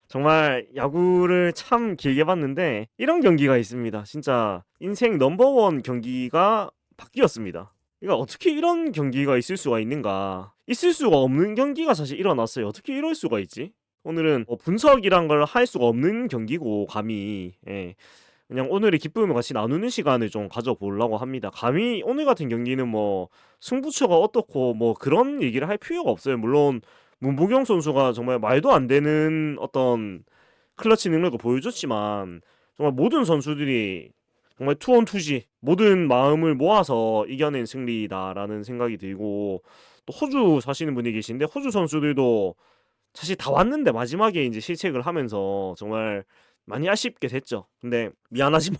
정말 야구를 참 길게 봤는데 이런 경기가 있습니다. 진짜 인생 넘버원 경기가 바뀌었습니다. 그러니까 어떻게 이런 경기가 있을 수가 있는가? 있을 수가 없는 경기가 사실 일어났어요. 어떻게 이럴 수가 있지? 오늘은 분석이란 걸 할 수가 없는 경기고 감히 그냥 오늘의 기쁨을 같이 나누는 시간을 좀 가져보려고 합니다. 감히 오늘 같은 경기는 뭐 승부처가 어떻고 뭐 그런 얘기를 할 필요가 없어요. 물론 문보경 선수가 정말 말도 안 되는 어떤 클러치 능력을 보여줬지만 정말 모든 선수들이 정말 투온 투지 모든 마음을 모아서 이겨낸 승리다라는 생각이 들고, 또 호주 사시는 분이 계신데 호주 선수들도 사실 다 왔는데 마지막에 이제 실책을 하면서 정말 많이 아쉽게 됐죠. 근데 미안하지만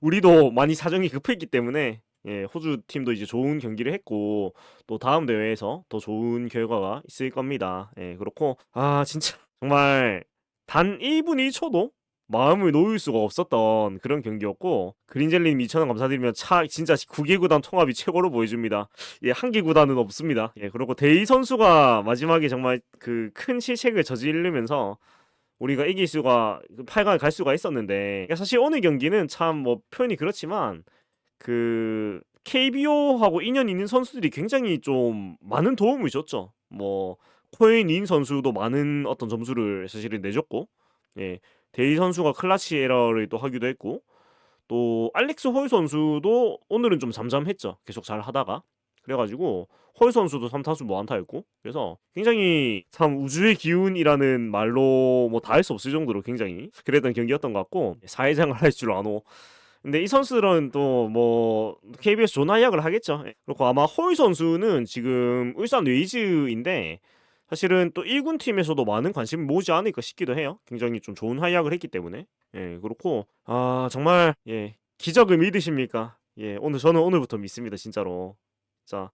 우리도 많이 사정이 급했기 때문에 호주 팀도 이제 좋은 경기를 했고 또 다음 대회에서 더 좋은 결과가 있을 겁니다. 그렇고 진짜 정말 단 1분 1초도 마음을 놓을 수가 없었던 그런 경기였고, 그린젤리님 2,000원 감사드리며 진짜 9개 구단 통합이 최고로 보여줍니다. 한 개 구단은 없습니다. 그리고 데이 선수가 마지막에 정말 그 큰 실책을 저지르면서 우리가 이길 수가 8강을 갈 수가 있었는데, 사실 오늘 경기는 참 뭐 표현이 그렇지만 그 KBO하고 인연 있는 선수들이 굉장히 좀 많은 도움을 줬죠. 뭐 코에인 선수도 많은 어떤 점수를 사실은 내줬고, 데이 선수가 클라치 에러를 또 하기도 했고, 또 알렉스 홀 선수도 오늘은 좀 잠잠했죠. 계속 잘 하다가. 그래가지고 홀 선수도 3타수 무안타였고, 그래서 굉장히 참 우주의 기운이라는 말로 뭐 다 할 수 없을 정도로 굉장히 그랬던 경기였던 것 같고, 사회생활 할 줄 아노. 근데 이 선수들은 또 뭐 KBS 존나 이야기를 하겠죠. 그리고 아마 홀 선수는 지금 울산 웨이즈인데 사실은 또 1군 팀에서도 많은 관심을 모으지 않을까 싶기도 해요. 굉장히 좀 좋은 활약을 했기 때문에. 그렇고 정말 기적을 믿으십니까? 오늘 저는 오늘부터 믿습니다, 진짜로. 자,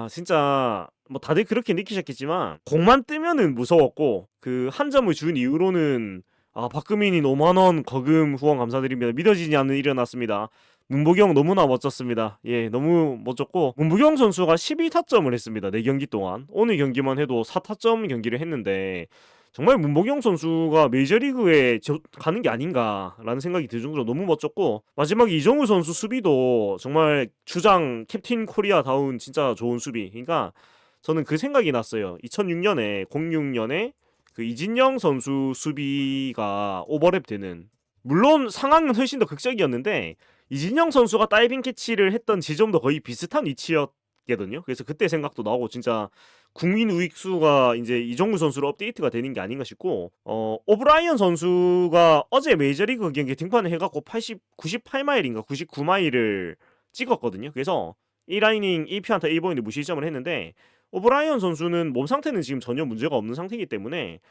진짜 뭐 다들 그렇게 느끼셨겠지만 공만 뜨면은 무서웠고 그 한 점을 준 이후로는 박금인이 5만 원 거금 후원 감사드립니다. 믿어지지 않는 일이 일어났습니다. 문보경 너무나 멋졌습니다. 너무 멋졌고 문보경 선수가 12타점을 했습니다. 4경기 동안. 오늘 경기만 해도 4타점 경기를 했는데 정말 문보경 선수가 메이저리그에 가는 게 아닌가라는 생각이 들 정도로 너무 멋졌고, 마지막에 이정우 선수 수비도 정말 주장 캡틴 코리아다운 진짜 좋은 수비. 그러니까 저는 그 생각이 났어요. 2006년에 06년에 그 이진영 선수 수비가 오버랩 되는, 물론 상황은 훨씬 더 극적이었는데 이진영 선수가 다이빙 캐치를 했던 지점도 거의 비슷한 위치였거든요. 그래서 그때 생각도 나고, 진짜 국민 우익수가 이제 이정우 선수로 업데이트가 되는 게 아닌가 싶고, 오브라이언 선수가 어제 메이저리그 경기에 등판을 해갖고 98마일인가 99마일을 찍었거든요. 그래서 1라이닝 1피안타 1본인데 무실점을 했는데, 오브라이언 선수는 몸 상태는 지금 전혀 문제가 없는 상태이기 때문에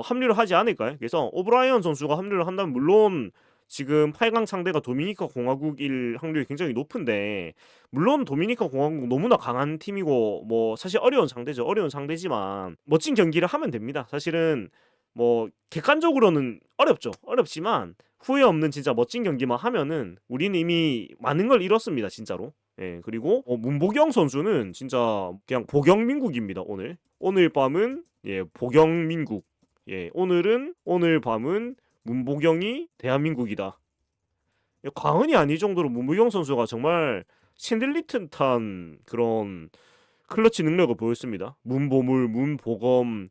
합류를 하지 않을까요? 그래서 오브라이언 선수가 합류를 한다면 물론 지금 8강 상대가 도미니카 공화국일 확률이 굉장히 높은데, 물론 도미니카 공화국 너무나 강한 팀이고 뭐 사실 어려운 상대죠. 어려운 상대지만 멋진 경기를 하면 됩니다. 사실은 뭐 객관적으로는 어렵죠. 어렵지만 후회 없는 진짜 멋진 경기만 하면은 우리는 이미 많은 걸 이뤘습니다, 진짜로. 그리고 문보경 선수는 진짜 그냥 보경민국입니다. 오늘 밤은 보경민국. 오늘 밤은 문보경이 대한민국이다. 과언이 아닐 정도로 문보경 선수가 정말 신들리튼탄 그런 클러치 능력을 보였습니다. 문보물, 문보검,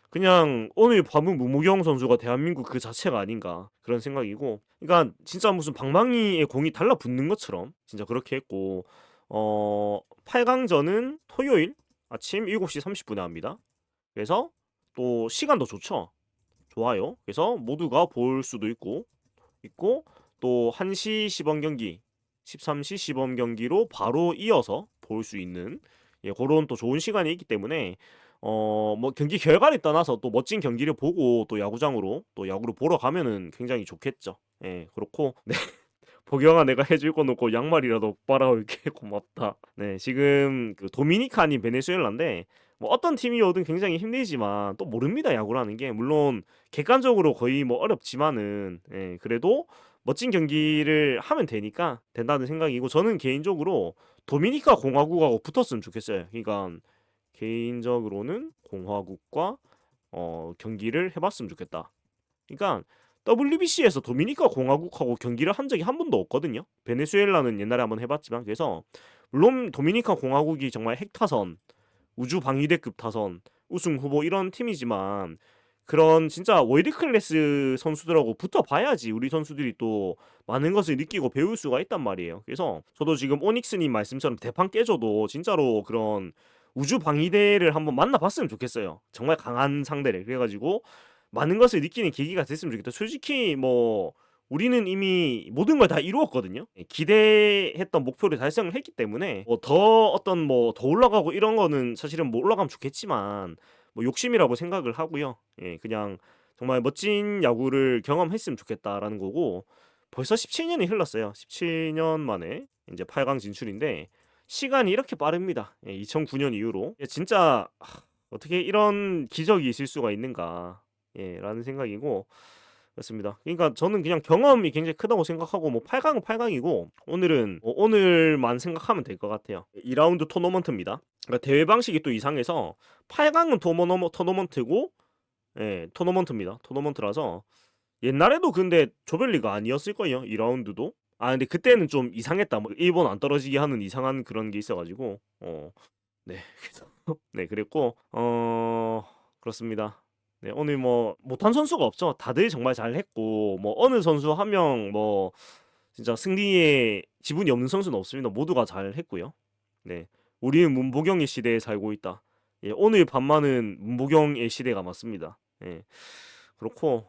그냥 오늘 밤은 문보경 선수가 대한민국 그 자체가 아닌가 그런 생각이고, 그러니까 진짜 무슨 방망이에 공이 달라붙는 것처럼 진짜 그렇게 했고, 8강전은 토요일 아침 7시 30분에 합니다. 그래서 또 시간도 좋아요. 그래서 모두가 볼 수도 있고 또 1시 시범 경기, 13시 시범 경기로 바로 이어서 볼 수 있는 그런 또 좋은 시간이 있기 때문에 뭐 경기 결과를 떠나서 또 멋진 경기를 보고 또 야구를 보러 가면은 굉장히 좋겠죠. 그렇고 네. 보경아, 내가 해줄 거 놓고 양말이라도 빨아올게. 고맙다. 네, 지금 그 도미니카 아닌 베네수엘라인데 뭐 어떤 팀이 오든 굉장히 힘들지만 또 모릅니다, 야구라는 게. 물론 객관적으로 거의 뭐 어렵지만은 그래도 멋진 경기를 하면 되니까 된다는 생각이고, 저는 개인적으로 도미니카 공화국하고 붙었으면 좋겠어요. 그러니까 개인적으로는 공화국과 경기를 해봤으면 좋겠다. 그러니까 WBC에서 도미니카 공화국하고 경기를 한 적이 한 번도 없거든요. 베네수엘라는 옛날에 한번 해봤지만 그래서 물론 도미니카 공화국이 정말 핵타선, 우주 방위대급 타선, 우승 후보 이런 팀이지만 그런 진짜 월드 클래스 선수들하고 붙어봐야지 우리 선수들이 또 많은 것을 느끼고 배울 수가 있단 말이에요. 그래서 저도 지금 오닉스님 말씀처럼 대판 깨져도 진짜로 그런 우주 방위대를 한번 만나봤으면 좋겠어요. 정말 강한 상대를. 그래가지고 많은 것을 느끼는 계기가 됐으면 좋겠다. 솔직히 뭐 우리는 이미 모든 걸 다 이루었거든요. 기대했던 목표를 달성을 했기 때문에 뭐 더 어떤 뭐 더 올라가고 이런 거는 사실은 뭐 올라가면 좋겠지만 뭐 욕심이라고 생각을 하고요. 예, 그냥 정말 멋진 야구를 경험했으면 좋겠다라는 거고 벌써 17년이 흘렀어요. 17년 만에 이제 8강 진출인데 시간이 이렇게 빠릅니다. 예, 2009년 이후로 예, 진짜 어떻게 이런 기적이 있을 수가 있는가 예, 라는 생각이고 그렇습니다. 그러니까 저는 그냥 경험이 굉장히 크다고 생각하고 뭐 8강은 8강이고 오늘은 뭐 오늘만 생각하면 될 것 같아요. 2라운드 토너먼트입니다. 그러니까 대회 방식이 또 이상해서 8강은 토너먼트고 예, 토너먼트입니다. 토너먼트라서 옛날에도 근데 조별리가 아니었을 거예요. 2라운드도. 아 근데 그때는 좀 이상했다. 뭐 일본 안 떨어지게 하는 이상한 그런 게 있어가지고 네 그래서 네 그랬고 그렇습니다. 네 오늘 뭐 못한 선수가 없죠. 다들 정말 잘했고 뭐 어느 선수 한 명 뭐 진짜 승리에 지분이 없는 선수는 없습니다. 모두가 잘했고요. 네 우리는 문보경의 시대에 살고 있다. 예, 오늘 밤만은 문보경의 시대가 맞습니다. 예, 그렇고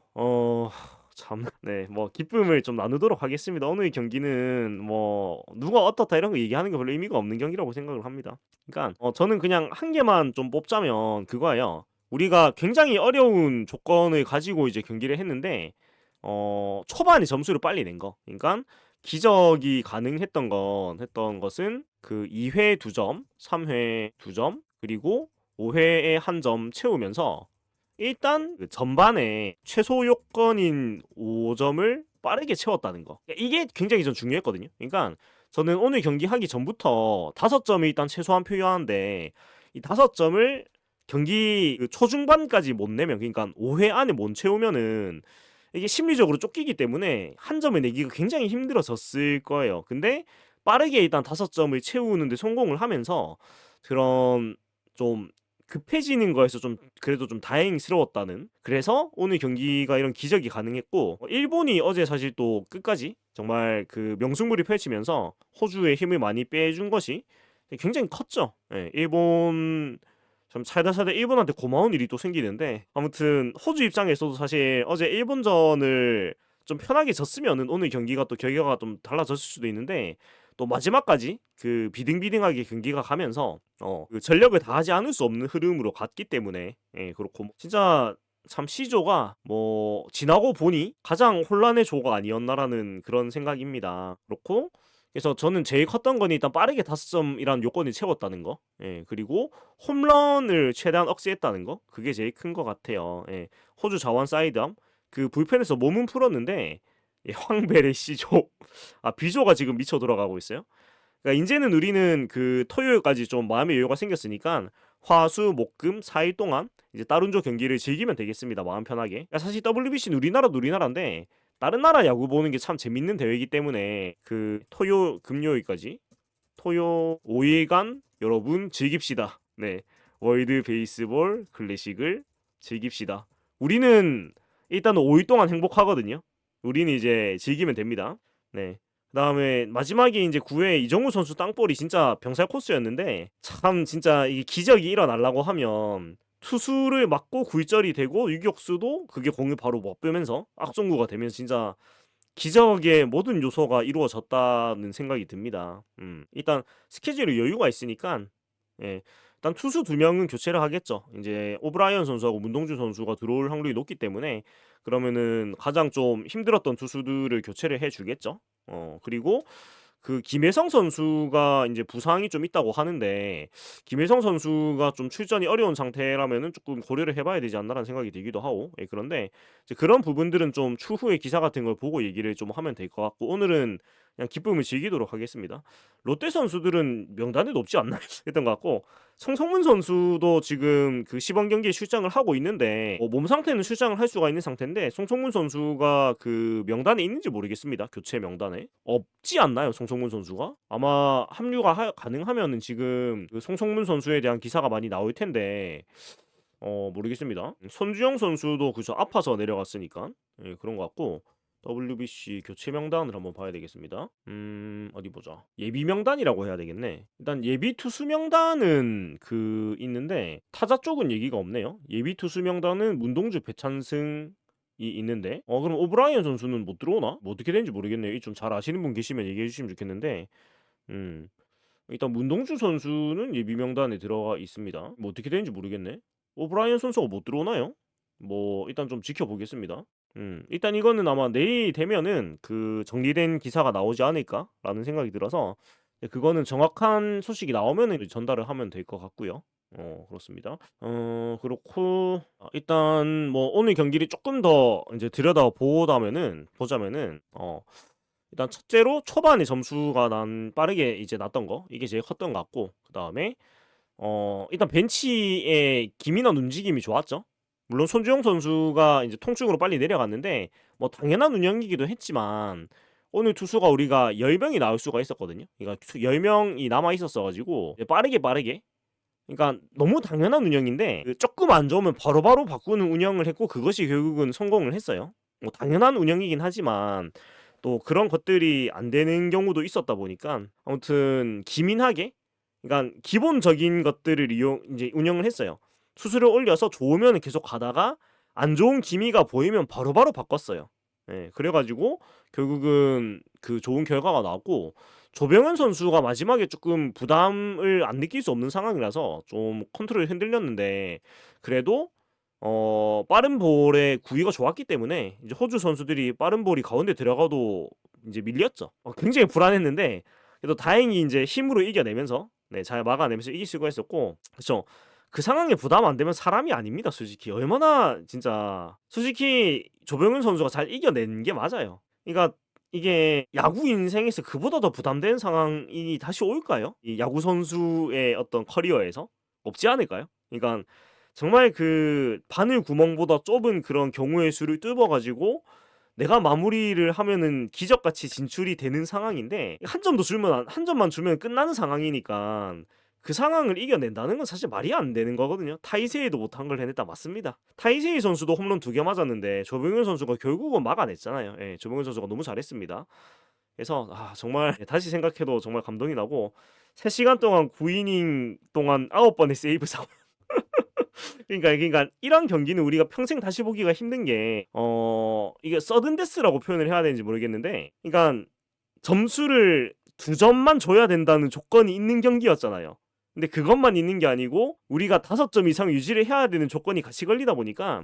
참, 네, 뭐 기쁨을 좀 나누도록 하겠습니다. 오늘 경기는 뭐 누가 어떻다 이런 거 얘기하는 게 별로 의미가 없는 경기라고 생각을 합니다. 그러니까 저는 그냥 한 개만 좀 뽑자면 그거예요. 우리가 굉장히 어려운 조건을 가지고 이제 경기를 했는데 초반에 점수를 빨리 낸 거. 그러니까 기적이 가능했던 것은 그 2회 2점, 3회 2점, 그리고 5회에 1점 채우면서 일단 그 전반에 최소 요건인 5점을 빠르게 채웠다는 거. 이게 굉장히 전 중요했거든요. 그러니까 저는 오늘 경기 하기 전부터 5점이 일단 최소한 필요한데 이 5점을 경기 그 초중반까지 못 내면 그러니까 5회 안에 못 채우면은 이게 심리적으로 쫓기기 때문에 한 점을 내기가 굉장히 힘들어졌을 거예요. 근데 빠르게 일단 5점을 채우는데 성공을 하면서 그런 좀 급해지는 거에서 좀 그래도 좀 다행스러웠다는 그래서 오늘 경기가 이런 기적이 가능했고 일본이 어제 사실 또 끝까지 정말 그 명승부를 펼치면서 호주의 힘을 많이 빼준 것이 굉장히 컸죠. 예, 일본 참 살다 일본한테 고마운 일이 또 생기는데 아무튼 호주 입장에서도 사실 어제 일본전을 좀 편하게 졌으면은 오늘 경기가 또 결과가 좀 달라졌을 수도 있는데 또 마지막까지 그 비등비등하게 경기가 가면서 그 전력을 다하지 않을 수 없는 흐름으로 갔기 때문에 예, 그렇고 진짜 참 C조가 뭐 지나고 보니 가장 혼란의 조가 아니었나라는 그런 생각입니다. 그렇고 그래서 저는 제일 컸던 건 일단 빠르게 5점이라는 요건을 채웠다는 거. 예, 그리고 홈런을 최대한 억제했다는 거. 그게 제일 큰 것 같아요. 예, 호주 자원 사이드암 그 불펜에서 몸은 풀었는데 예, 황벨의 C조 B조가 지금 미쳐 돌아가고 있어요. 그러니까 이제는 우리는 그 토요일까지 좀 마음의 여유가 생겼으니까 화, 수, 목, 금 4일 동안 이제 다른 조 경기를 즐기면 되겠습니다. 마음 편하게. 그러니까 사실 WBC는 우리나라도 우리나라인데 다른 나라 야구 보는 게 참 재밌는 대회이기 때문에 그 금요일까지 토요 5일간 여러분 즐깁시다. 네. 월드 베이스볼 클래식을 즐깁시다. 우리는 일단 5일 동안 행복하거든요. 우리는 이제 즐기면 됩니다. 네. 그다음에 마지막에 이제 9회 이정우 선수 땅볼이 진짜 병살 코스였는데 참 진짜 이게 기적이 일어나려고 하면 투수를 맞고 굴절이 되고 유격수도 그게 공을 바로 맞으면서 악송구가 되면 진짜 기적의 모든 요소가 이루어졌다는 생각이 듭니다. 일단 스케줄에 여유가 있으니까 예, 일단 투수 2명은 교체를 하겠죠. 이제 오브라이언 선수하고 문동주 선수가 들어올 확률이 높기 때문에 그러면은 가장 좀 힘들었던 투수들을 교체를 해주겠죠. 그리고 그 김혜성 선수가 이제 부상이 좀 있다고 하는데 김혜성 선수가 좀 출전이 어려운 상태라면은 조금 고려를 해봐야 되지 않나라는 생각이 들기도 하고 예, 그런데 이제 그런 부분들은 좀 추후에 기사 같은 걸 보고 얘기를 좀 하면 될 것 같고 오늘은 그냥 기쁨을 즐기도록 하겠습니다. 롯데 선수들은 명단에 높지 않나 했던 것 같고 송성문 선수도 지금 그 시범 경기에 출장을 하고 있는데 몸 상태는 출장을 할 수가 있는 상태인데 송성문 선수가 그 명단에 있는지 모르겠습니다. 교체 명단에 없지 않나요? 송성문 선수가 아마 합류가 가능하면은 지금 그 송성문 선수에 대한 기사가 많이 나올 텐데 모르겠습니다. 손주영 선수도 그저 아파서 내려갔으니까 예, 그런 것 같고 WBC 교체 명단을 한번 봐야 되겠습니다. 어디 보자. 예비 명단이라고 해야 되겠네. 일단 예비 투수 명단은 그 있는데 타자 쪽은 얘기가 없네요. 예비 투수 명단은 문동주, 배찬승이 있는데 그럼 오브라이언 선수는 못 들어오나? 뭐 어떻게 되는지 모르겠네요. 이 좀 잘 아시는 분 계시면 얘기해 주시면 좋겠는데 일단 문동주 선수는 예비 명단에 들어가 있습니다. 뭐 어떻게 되는지 모르겠네. 오브라이언 선수가 못 들어오나요? 뭐 일단 좀 지켜보겠습니다. 일단 이거는 아마 내일 되면은 그 정리된 기사가 나오지 않을까라는 생각이 들어서 그거는 정확한 소식이 나오면은 전달을 하면 될 것 같고요. 그렇습니다. 그렇고 일단 뭐 오늘 경기를 조금 더 이제 보자면은 일단 첫째로 초반에 점수가 빠르게 이제 났던 거 이게 제일 컸던 것 같고 그다음에 일단 벤치의 김인원 움직임이 좋았죠. 물론 손주영 선수가 이제 통증으로 빨리 내려갔는데 뭐 당연한 운영이기도 했지만 오늘 투수가 우리가 10명이 나올 수가 있었거든요. 그러니까 10명이 남아 있었어 가지고 빠르게 그러니까 너무 당연한 운영인데 조금 안 좋으면 바로바로 바꾸는 운영을 했고 그것이 결국은 성공을 했어요. 뭐 당연한 운영이긴 하지만 또 그런 것들이 안 되는 경우도 있었다 보니까 아무튼 기민하게 그러니까 기본적인 것들을 이제 운영을 했어요. 수수료 올려서 좋으면 계속 가다가 안 좋은 기미가 보이면 바로바로 바꿨어요. 예, 그래가지고 결국은 그 좋은 결과가 나왔고 조병현 선수가 마지막에 조금 부담을 안 느낄 수 없는 상황이라서 좀 컨트롤이 흔들렸는데 그래도 빠른 볼의 구위가 좋았기 때문에 이제 호주 선수들이 빠른 볼이 가운데 들어가도 이제 밀렸죠. 굉장히 불안했는데 그래도 다행히 이제 힘으로 이겨내면서 잘 막아내면서 이길 수가 있었고 그렇죠. 그 상황에 부담 안 되면 사람이 아닙니다. 솔직히 얼마나 진짜 솔직히 조병현 선수가 잘 이겨낸 게 맞아요. 그러니까 이게 야구 인생에서 그보다 더 부담되는 상황이 다시 올까요? 이 야구 선수의 어떤 커리어에서 없지 않을까요? 그러니까 정말 그 바늘 구멍보다 좁은 그런 경우의 수를 뚫어가지고 내가 마무리를 하면은 기적같이 진출이 되는 상황인데 한 점도 주면 한 점만 주면 끝나는 상황이니까 그 상황을 이겨낸다는 건 사실 말이 안 되는 거거든요. 타이세이도 못한 걸 해냈다 맞습니다. 타이세이 선수도 홈런 2개 맞았는데 조병현 선수가 결국은 막아냈잖아요. 예, 조병현 선수가 너무 잘했습니다. 그래서 정말 다시 생각해도 정말 감동이 나고 3시간 동안 9이닝 동안 9번의 세이브 상황 그러니까 이런 경기는 우리가 평생 다시 보기가 힘든 게 이게 서든 데스라고 표현을 해야 되는지 모르겠는데 그러니까 점수를 2점만 줘야 된다는 조건이 있는 경기였잖아요. 근데 그것만 있는 게 아니고 우리가 5점 이상 유지를 해야 되는 조건이 같이 걸리다 보니까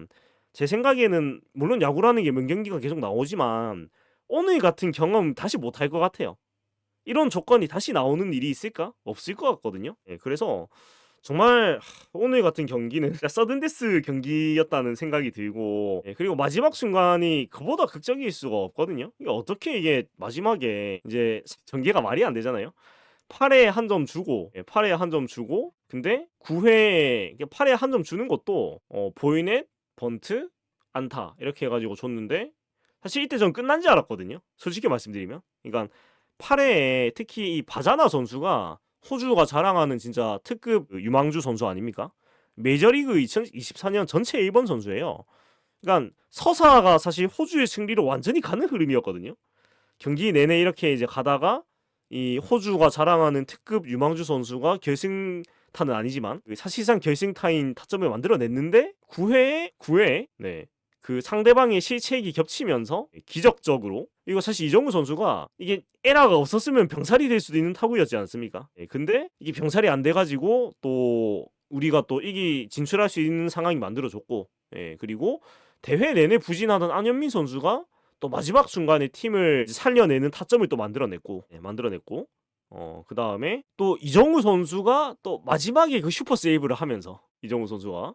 제 생각에는 물론 야구라는 게 명경기가 계속 나오지만 오늘 같은 경험 다시 못할 것 같아요. 이런 조건이 다시 나오는 일이 있을까? 없을 것 같거든요. 그래서 정말 오늘 같은 경기는 진짜 서든데스 경기였다는 생각이 들고 그리고 마지막 순간이 그보다 극적일 수가 없거든요. 이게 어떻게 이게 마지막에 이제 전개가 말이 안 되잖아요. 8회 한 점 주고 8회 한 점 주고 근데 9회에 8회 한 점 주는 것도 보이넷, 번트, 안타 이렇게 해가지고 줬는데 사실 이때 전 끝난 줄 알았거든요. 솔직히 말씀드리면 그러니까 8회에 특히 이 바자나 선수가 호주가 자랑하는 진짜 특급 유망주 선수 아닙니까? 메이저리그 2024년 전체 1번 선수예요. 그러니까 서사가 사실 호주의 승리로 완전히 가는 흐름이었거든요. 경기 내내 이렇게 이제 가다가 이 호주가 자랑하는 특급 유망주 선수가 결승타는 아니지만 사실상 결승타인 타점을 만들어냈는데 9회에 그 상대방의 실책이 겹치면서 기적적으로 이거 사실 이정우 선수가 이게 에라가 없었으면 병살이 될 수도 있는 타구였지 않습니까? 근데 이게 병살이 안 돼가지고 또 우리가 또 진출할 수 있는 상황이 만들어졌고 그리고 대회 내내 부진하던 안현민 선수가 또 마지막 순간에 팀을 살려내는 타점을 또 만들어냈고 그 다음에 또 이정우 선수가 또 마지막에 그 슈퍼 세이브를 하면서 이정우 선수가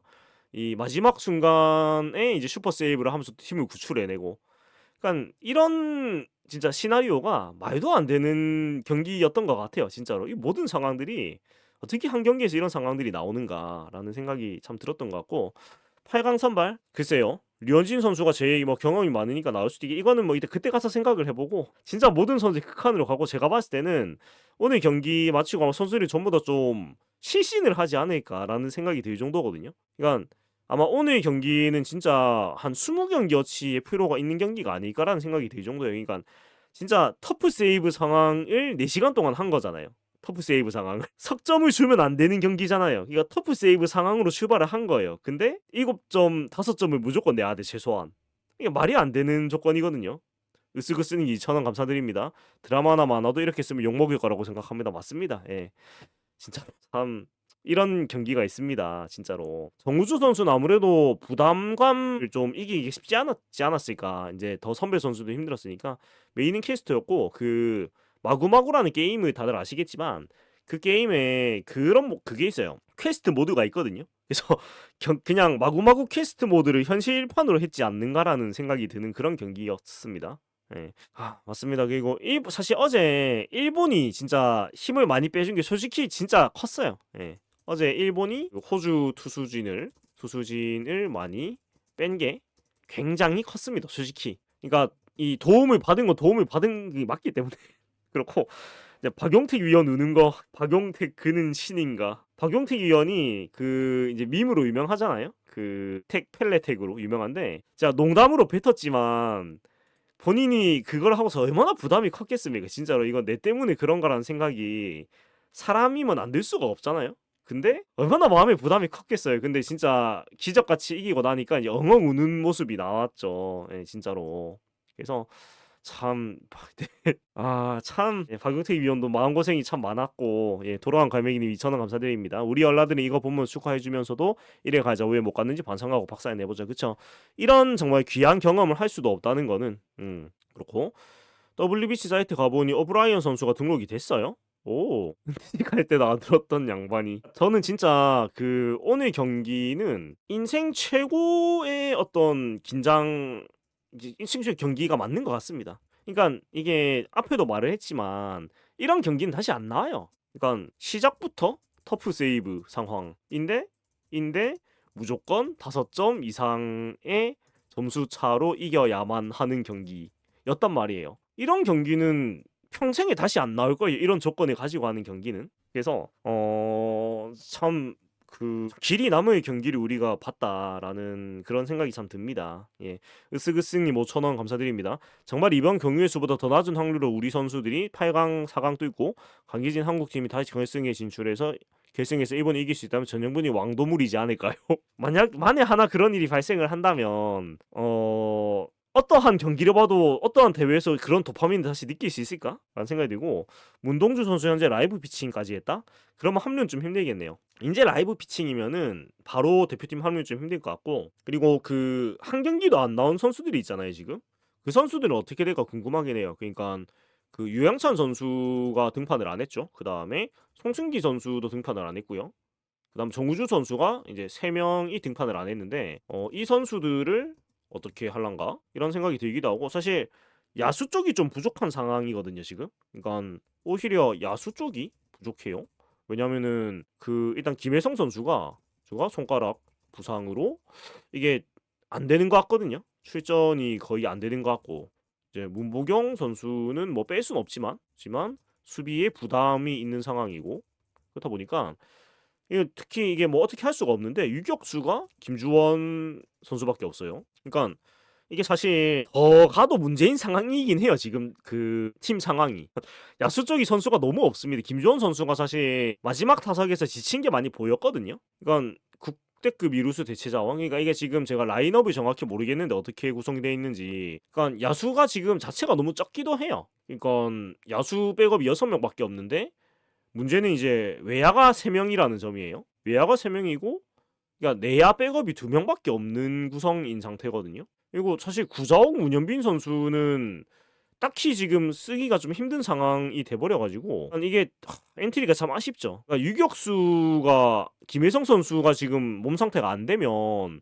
이 마지막 순간에 이제 슈퍼 세이브를 하면서 팀을 구출해내고 그러니까 이런 진짜 시나리오가 말도 안 되는 경기였던 것 같아요 진짜로. 이 모든 상황들이 '어떻게 한 경기에서 이런 상황들이 나오는가.'라는 생각이 참 들었던 것 같고 8강 선발 글쎄요. 류현진 선수가 제일 뭐 경험이 많으니까 나올 수도 있게 이거는 뭐 이때 그때 가서 생각을 해 보고 진짜 모든 선수의 극한으로 가고 제가 봤을 때는 오늘 경기 마치고 아마 선수들이 전부 다 좀 실신을 하지 않을까라는 생각이 들 정도거든요. 그러니까 아마 오늘 경기는 진짜 한 20 경기어치의 피로가 있는 경기가 아닐까라는 생각이 들 정도예요. 그러니까 진짜 터프 세이브 상황을 4 시간 동안 한 거잖아요. 터프 세이브 상황을. 석점을 주면 안 되는 경기잖아요. 그러니까 터프 세이브 상황으로 출발을 한 거예요. 근데 7점, 5점을 무조건 내야 돼 최소한. 이게 말이 안 되는 조건이거든요. 으스그스님 2,000원 감사드립니다. 드라마나 만화도 이렇게 쓰면 욕먹을 거라고 생각합니다. 맞습니다. 예. 진짜 참 이런 경기가 있습니다. 진짜로. 정우주 선수는 아무래도 부담감을 좀 이기기 쉽지 않았지 않았을까. 이제 더 선배 선수도 힘들었으니까 메인 캐스터였고 그 마구마구라는 게임을 다들 아시겠지만 그 게임에 그런 그게 있어요. 퀘스트 모드가 있거든요. 그래서 그냥 마구마구 퀘스트 모드를 현실판으로 했지 않는가라는 생각이 드는 그런 경기였습니다. 예. 맞습니다. 그리고 사실 어제 일본이 진짜 힘을 많이 빼준 게 솔직히 진짜 컸어요. 예. 어제 일본이 호주 투수진을 많이 뺀 게 굉장히 컸습니다. 솔직히. 그러니까 이 도움을 받은 게 맞기 때문에 그렇고 이제 박용택 위원 우는 거 박용택 그는 신인가? 박용택 위원이 그 이제 밈으로 유명하잖아요. 그 펠레텍으로 유명한데 제가 농담으로 뱉었지만 본인이 그걸 하고서 얼마나 부담이 컸겠습니까? 진짜로 이건 내 때문에 그런 거라는 생각이 사람이면 안 들 수가 없잖아요. 근데 얼마나 마음에 부담이 컸겠어요. 근데 진짜 기적같이 이기고 나니까 이제 엉엉 우는 모습이 나왔죠. 예, 진짜로. 그래서 참 참 박용택 위원도 마음고생이 참 많았고 돌아간 갈매기님 2,000원 감사드립니다. 우리 얼라들은 이거 보면 축하해 주면서도 이래 가자 왜 못 갔는지 반성하고 박사에 내보자. 그쵸? 이런 정말 귀한 경험을 할 수도 없다는 거는 그렇고 WBC 사이트 가보니 오브라이언 선수가 등록이 됐어요. 오, 갈 때도 안 들었던 양반이. 저는 진짜 그 오늘 경기는 인생 최고의 어떤 인생 최고 경기가 맞는 것 같습니다. 그러니까 이게 앞에도 말을 했지만 이런 경기는 다시 안 나와요. 그러니까 시작부터 터프 세이브 상황인데 무조건 5점 이상의 점수 차로 이겨야만 하는 경기였단 말이에요. 이런 경기는 평생에 다시 안 나올 거예요. 이런 조건을 가지고 하는 경기는. 그래서 참 그 길이 남을 경기를 우리가 봤다라는 그런 생각이 참 듭니다. 예. 으스그스님 5,000원 감사드립니다. 정말 이번 경기의 수보다 더 낮은 확률로 우리 선수들이 8강, 4강 뚫고 강기진 한국팀이 다시 결승에 진출해서 결승에서 일본이 이길 수 있다면 전형분이 왕도물이지 않을까요? 만에 하나 그런 일이 발생을 한다면 어떠한 경기를 봐도 어떠한 대회에서 그런 도파민을 다시 느낄 수 있을까? 라는 생각이 들고 문동주 선수 현재 라이브 피칭까지 했다? 그러면 합류는 좀 힘들겠네요. 이제 라이브 피칭이면은 바로 대표팀 합류는 좀 힘들 것 같고 그리고 그 한 경기도 안 나온 선수들이 있잖아요 지금. 그 선수들은 어떻게 될까 궁금하긴 해요. 그러니까 그 유영찬 선수가 등판을 안 했죠. 그 다음에 송승기 선수도 등판을 안 했고요. 그다음 정우주 선수가 이제 3명이 등판을 안 했는데 이 선수들을 어떻게 할란가 이런 생각이 들기도 하고 사실 야수 쪽이 좀 부족한 상황이거든요 지금. 그러니까 오히려 야수 쪽이 부족해요. 왜냐면은 그 일단 김혜성 선수가 제가 손가락 부상으로 이게 안 되는 것 같거든요. 출전이 거의 안 되는 것 같고 이제 문보경 선수는 뭐 뺄 수는 없지만 수비에 부담이 있는 상황이고 그렇다 보니까 특히 이게 뭐 어떻게 할 수가 없는데 유격수가 김주원 선수밖에 없어요. 그러니까 이게 사실 더 가도 문제인 상황이긴 해요. 지금 그 팀 상황이. 야수 쪽이 선수가 너무 없습니다. 김주원 선수가 사실 마지막 타석에서 지친 게 많이 보였거든요. 그러니까 국대급 이루수 대체 자원. 그러니까 이게 지금 제가 라인업을 정확히 모르겠는데 어떻게 구성이 되어 있는지. 그러니까 야수가 지금 자체가 너무 적기도 해요. 그러니까 야수 백업이 6명밖에 없는데 문제는 이제 외야가 3명이라는 점이에요. 외야가 3명이고 그러니까 내야 백업이 2명밖에 없는 구성인 상태거든요. 그리고 사실 구자욱 문현빈 선수는 딱히 지금 쓰기가 좀 힘든 상황이 돼버려가지고 이게 엔트리가 참 아쉽죠. 그러니까 유격수가 김혜성 선수가 지금 몸 상태가 안 되면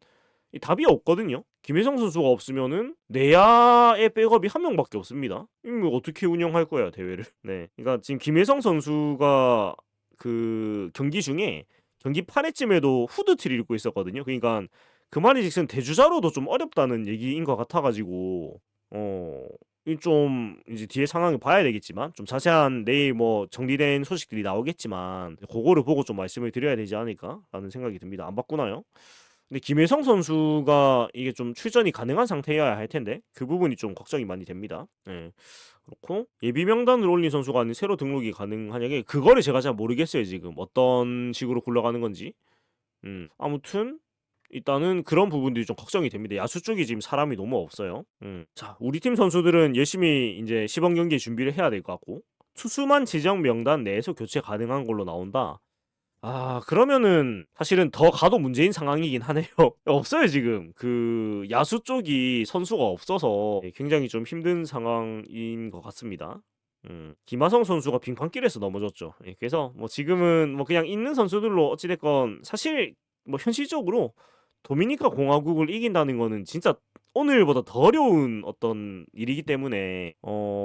답이 없거든요. 김혜성 선수가 없으면은 내야의 백업이 한 명밖에 없습니다. 이거 어떻게 운영할 거야 대회를? 네, 그러니까 지금 김혜성 선수가 그 경기 중에 경기 8회쯤에도 후드티를 입고 있었거든요. 그러니까 그 말인즉슨 대주자로도 좀 어렵다는 얘기인 것 같아가지고 이 좀 이제 뒤에 상황을 봐야 되겠지만 좀 자세한 내일 뭐 정리된 소식들이 나오겠지만 그거를 보고 좀 말씀을 드려야 되지 않을까라는 생각이 듭니다. 안 바꾸나요? 근데 김혜성 선수가 이게 좀 출전이 가능한 상태여야 할 텐데 그 부분이 좀 걱정이 많이 됩니다. 예. 그렇고 예비 명단을 올린 선수가 아닌 새로 등록이 가능하냐게 그거를 제가 잘 모르겠어요 지금 어떤 식으로 굴러가는 건지. 아무튼 일단은 그런 부분들이 좀 걱정이 됩니다. 야수 쪽이 지금 사람이 너무 없어요. 자, 우리 팀 선수들은 열심히 이제 시범 경기 준비를 해야 될 것 같고 투수만 지정 명단 내에서 교체 가능한 걸로 나온다. 아, 그러면은 사실은 더 가도 문제인 상황이긴 하네요. 없어요, 지금. 그 야수 쪽이 선수가 없어서 굉장히 좀 힘든 상황인 것 같습니다. 김하성 선수가 빙판길에서 넘어졌죠. 예, 그래서 뭐 지금은 뭐 그냥 있는 선수들로 어찌됐건 사실 뭐 현실적으로 도미니카 공화국을 이긴다는 거는 진짜 오늘보다 더 어려운 어떤 일이기 때문에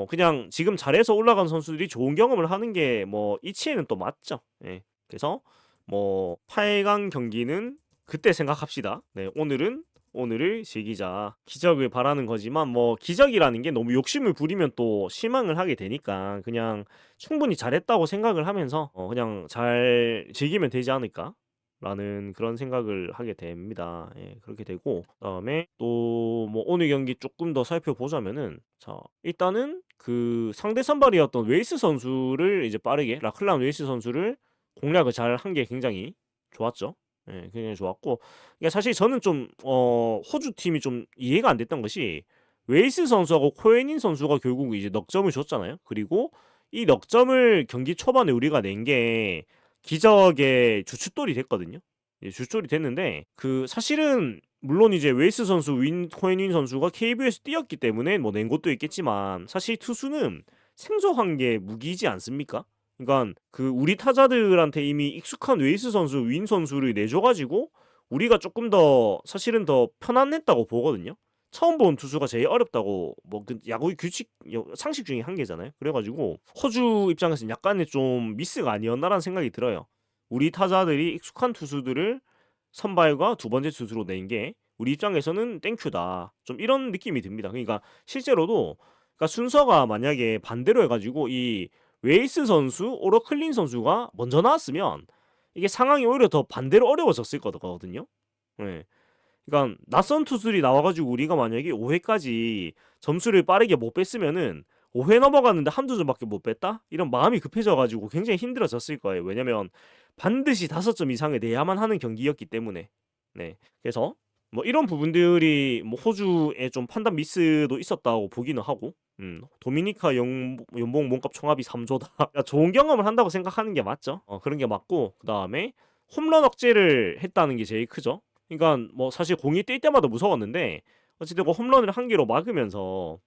그냥 지금 잘해서 올라간 선수들이 좋은 경험을 하는 게 뭐 이치에는 또 맞죠. 예. 그래서 뭐 8강 경기는 그때 생각합시다. 네, 오늘을 즐기자. 기적을 바라는 거지만 뭐 기적이라는 게 너무 욕심을 부리면 또 실망을 하게 되니까 그냥 충분히 잘했다고 생각을 하면서 그냥 잘 즐기면 되지 않을까? 라는 그런 생각을 하게 됩니다. 예, 그렇게 되고 그다음에 또 뭐 오늘 경기 조금 더 살펴보자면은 자, 일단은 그 상대 선발이었던 웨이스 선수를 이제 빠르게 라클란 웨이스 선수를 공략을 잘 한 게 굉장히 좋았죠. 예, 굉장히 좋았고 그러니까 사실 저는 좀 호주 팀이 좀 이해가 안 됐던 것이 웨이스 선수하고 코에닌 선수가 결국 이제 넉 점을 줬잖아요. 그리고 이 넉 점을 경기 초반에 우리가 낸 게 기적의 주춧돌이 됐거든요. 예, 주춧돌이 됐는데 그 사실은 물론 이제 웨이스 선수, 코에닌 선수가 KBO에서 뛰었기 때문에 뭐 낸 것도 있겠지만 사실 투수는 생소한 게 무기이지 않습니까? 그러니까 그 우리 타자들한테 이미 익숙한 웨이스 선수, 윈 선수를 내줘가지고 우리가 조금 더 사실은 더 편안했다고 보거든요. 처음 본 투수가 제일 어렵다고 뭐 그 야구 규칙 상식 중에 한 개잖아요. 그래가지고 호주 입장에서는 약간의 좀 미스가 아니었나라는 생각이 들어요. 우리 타자들이 익숙한 투수들을 선발과 두 번째 투수로 낸 게 우리 입장에서는 땡큐다. 좀 이런 느낌이 듭니다. 그러니까 실제로도 그러니까 순서가 만약에 반대로 해가지고 이 웨이스 선수, 오러클린 선수가 먼저 나왔으면 이게 상황이 오히려 더 반대로 어려워졌을 거거든요. 네. 그러니까 낯선 투수들이 나와가지고 우리가 만약에 5회까지 점수를 빠르게 못 뺐으면은 5회 넘어갔는데 한두 점밖에 못 뺐다? 이런 마음이 급해져가지고 굉장히 힘들어졌을 거예요. 왜냐면 반드시 5점 이상을 내야만 하는 경기였기 때문에. 네. 그래서 뭐 이런 부분들이 뭐 호주의 좀 판단 미스도 있었다고 보기는 하고 도미니카 연봉 몸값 총합이 3조다. 그러니까 좋은 경험을 한다고 생각하는 게 맞죠. 그런 게 맞고 그다음에 홈런 억제를 했다는 게 제일 크죠. 그러니까 뭐 사실 공이 뛸 때마다 무서웠는데 어쨌든 그 홈런을 한 개로 막으면서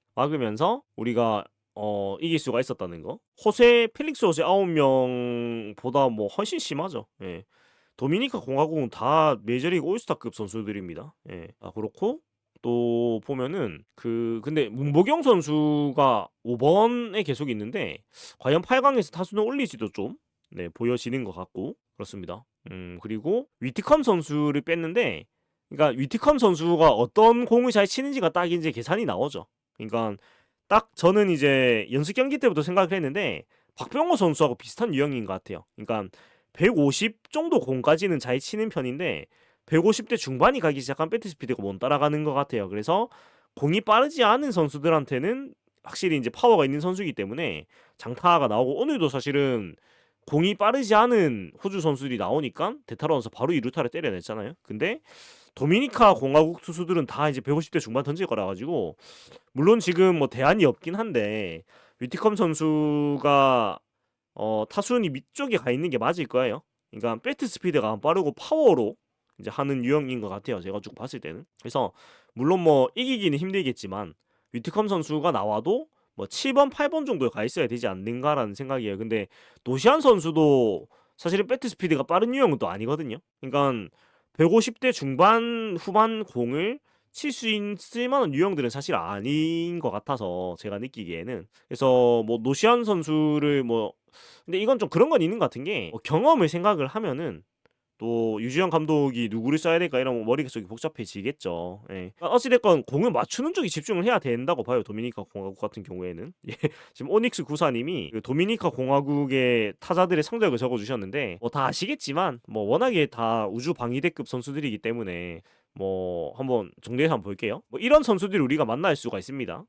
우리가 이길 수가 있었다는 거. 펠릭스 호세 9명보다 뭐 훨씬 심하죠. 예. 도미니카 공화국은 다 메이저리그 올스타급 선수들입니다. 예. 아, 그렇고 또 보면은 근데 문보경 선수가 5번에 계속 있는데 과연 8강에서 타순을 올리지도 좀 보여지는 것 같고 그렇습니다. 그리고 위트컴 선수를 뺐는데 그러니까 위트컴 선수가 어떤 공을 잘 치는지가 딱 이제 계산이 나오죠. 그러니까 딱 저는 이제 연습 경기 때부터 생각을 했는데 박병호 선수하고 비슷한 유형인 것 같아요. 그러니까 150 정도 공까지는 잘 치는 편인데 150대 중반이 가기 시작한 배트 스피드가 못 따라가는 것 같아요. 그래서 공이 빠르지 않은 선수들한테는 확실히 이제 파워가 있는 선수이기 때문에 장타가 나오고 오늘도 사실은 공이 빠르지 않은 호주 선수들이 나오니까 데타로원서 바로 2루타를 때려냈잖아요. 근데 도미니카 공화국 투수들은 다 이제 150대 중반 던질 거라 가지고 물론 지금 뭐 대안이 없긴 한데 위티컴 선수가 타순이 밑쪽에 가 있는 게 맞을 거예요. 그러니까 배트 스피드가 빠르고 파워로 이제 하는 유형인 것 같아요. 제가 쭉 봤을 때는. 그래서 물론 뭐 이기기는 힘들겠지만 위트컴 선수가 나와도 뭐 7번, 8번 정도에 가 있어야 되지 않는가라는 생각이에요. 근데 노시안 선수도 사실은 배트 스피드가 빠른 유형은 또 아니거든요. 그러니까 150대 중반 후반 공을 칠 수 있을 만한 유형들은 사실 아닌 것 같아서 제가 느끼기에는. 그래서 뭐 노시안 선수를 뭐 근데 이건 좀 그런 건 있는 것 같은 게 경험을 생각을 하면은 또 유지영 감독이 누구를 써야 될까 이러면 머릿속이 복잡해지겠죠. 예. 어찌 됐건 공을 맞추는 쪽에 집중을 해야 된다고 봐요. 도미니카 공화국 같은 경우에는. 예. 지금 오닉스 구사님이 그 도미니카 공화국의 타자들의 성적을 적어주셨는데 뭐 다 아시겠지만 뭐 워낙에 다 우주 방위대급 선수들이기 때문에 뭐 한번 정리해서 한번 볼게요. 뭐 이런 선수들을 우리가 만날 수가 있습니다.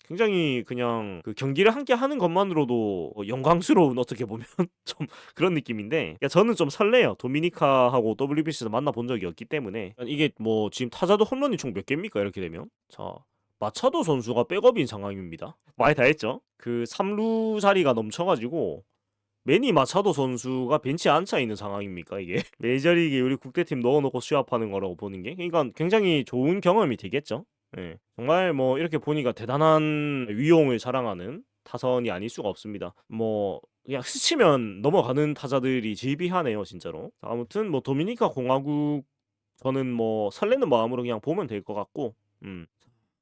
굉장히 그냥 그 경기를 함께 하는 것만으로도 영광스러운 어떻게 보면 좀 그런 느낌인데 그러니까 저는 좀 설레요. 도미니카하고 WBC에서 만나본 적이 없기 때문에 이게 뭐 지금 타자도 홈런이 총 몇 개입니까? 이렇게 되면 자 마차도 선수가 백업인 상황입니다. 많이 다 했죠. 그 3루 자리가 넘쳐가지고 매니 마차도 선수가 벤치에 앉아 있는 상황입니까 이게? 메이저리그에 우리 국대팀 넣어놓고 시합하는 거라고 보는 게 그러니까 굉장히 좋은 경험이 되겠죠. 예. 정말 뭐 이렇게 보니까 대단한 위용을 자랑하는 타선이 아닐 수가 없습니다. 뭐 그냥 스치면 넘어가는 타자들이 지비하네요 진짜로. 아무튼 뭐 도미니카 공화국 저는 뭐 설레는 마음으로 그냥 보면 될 것 같고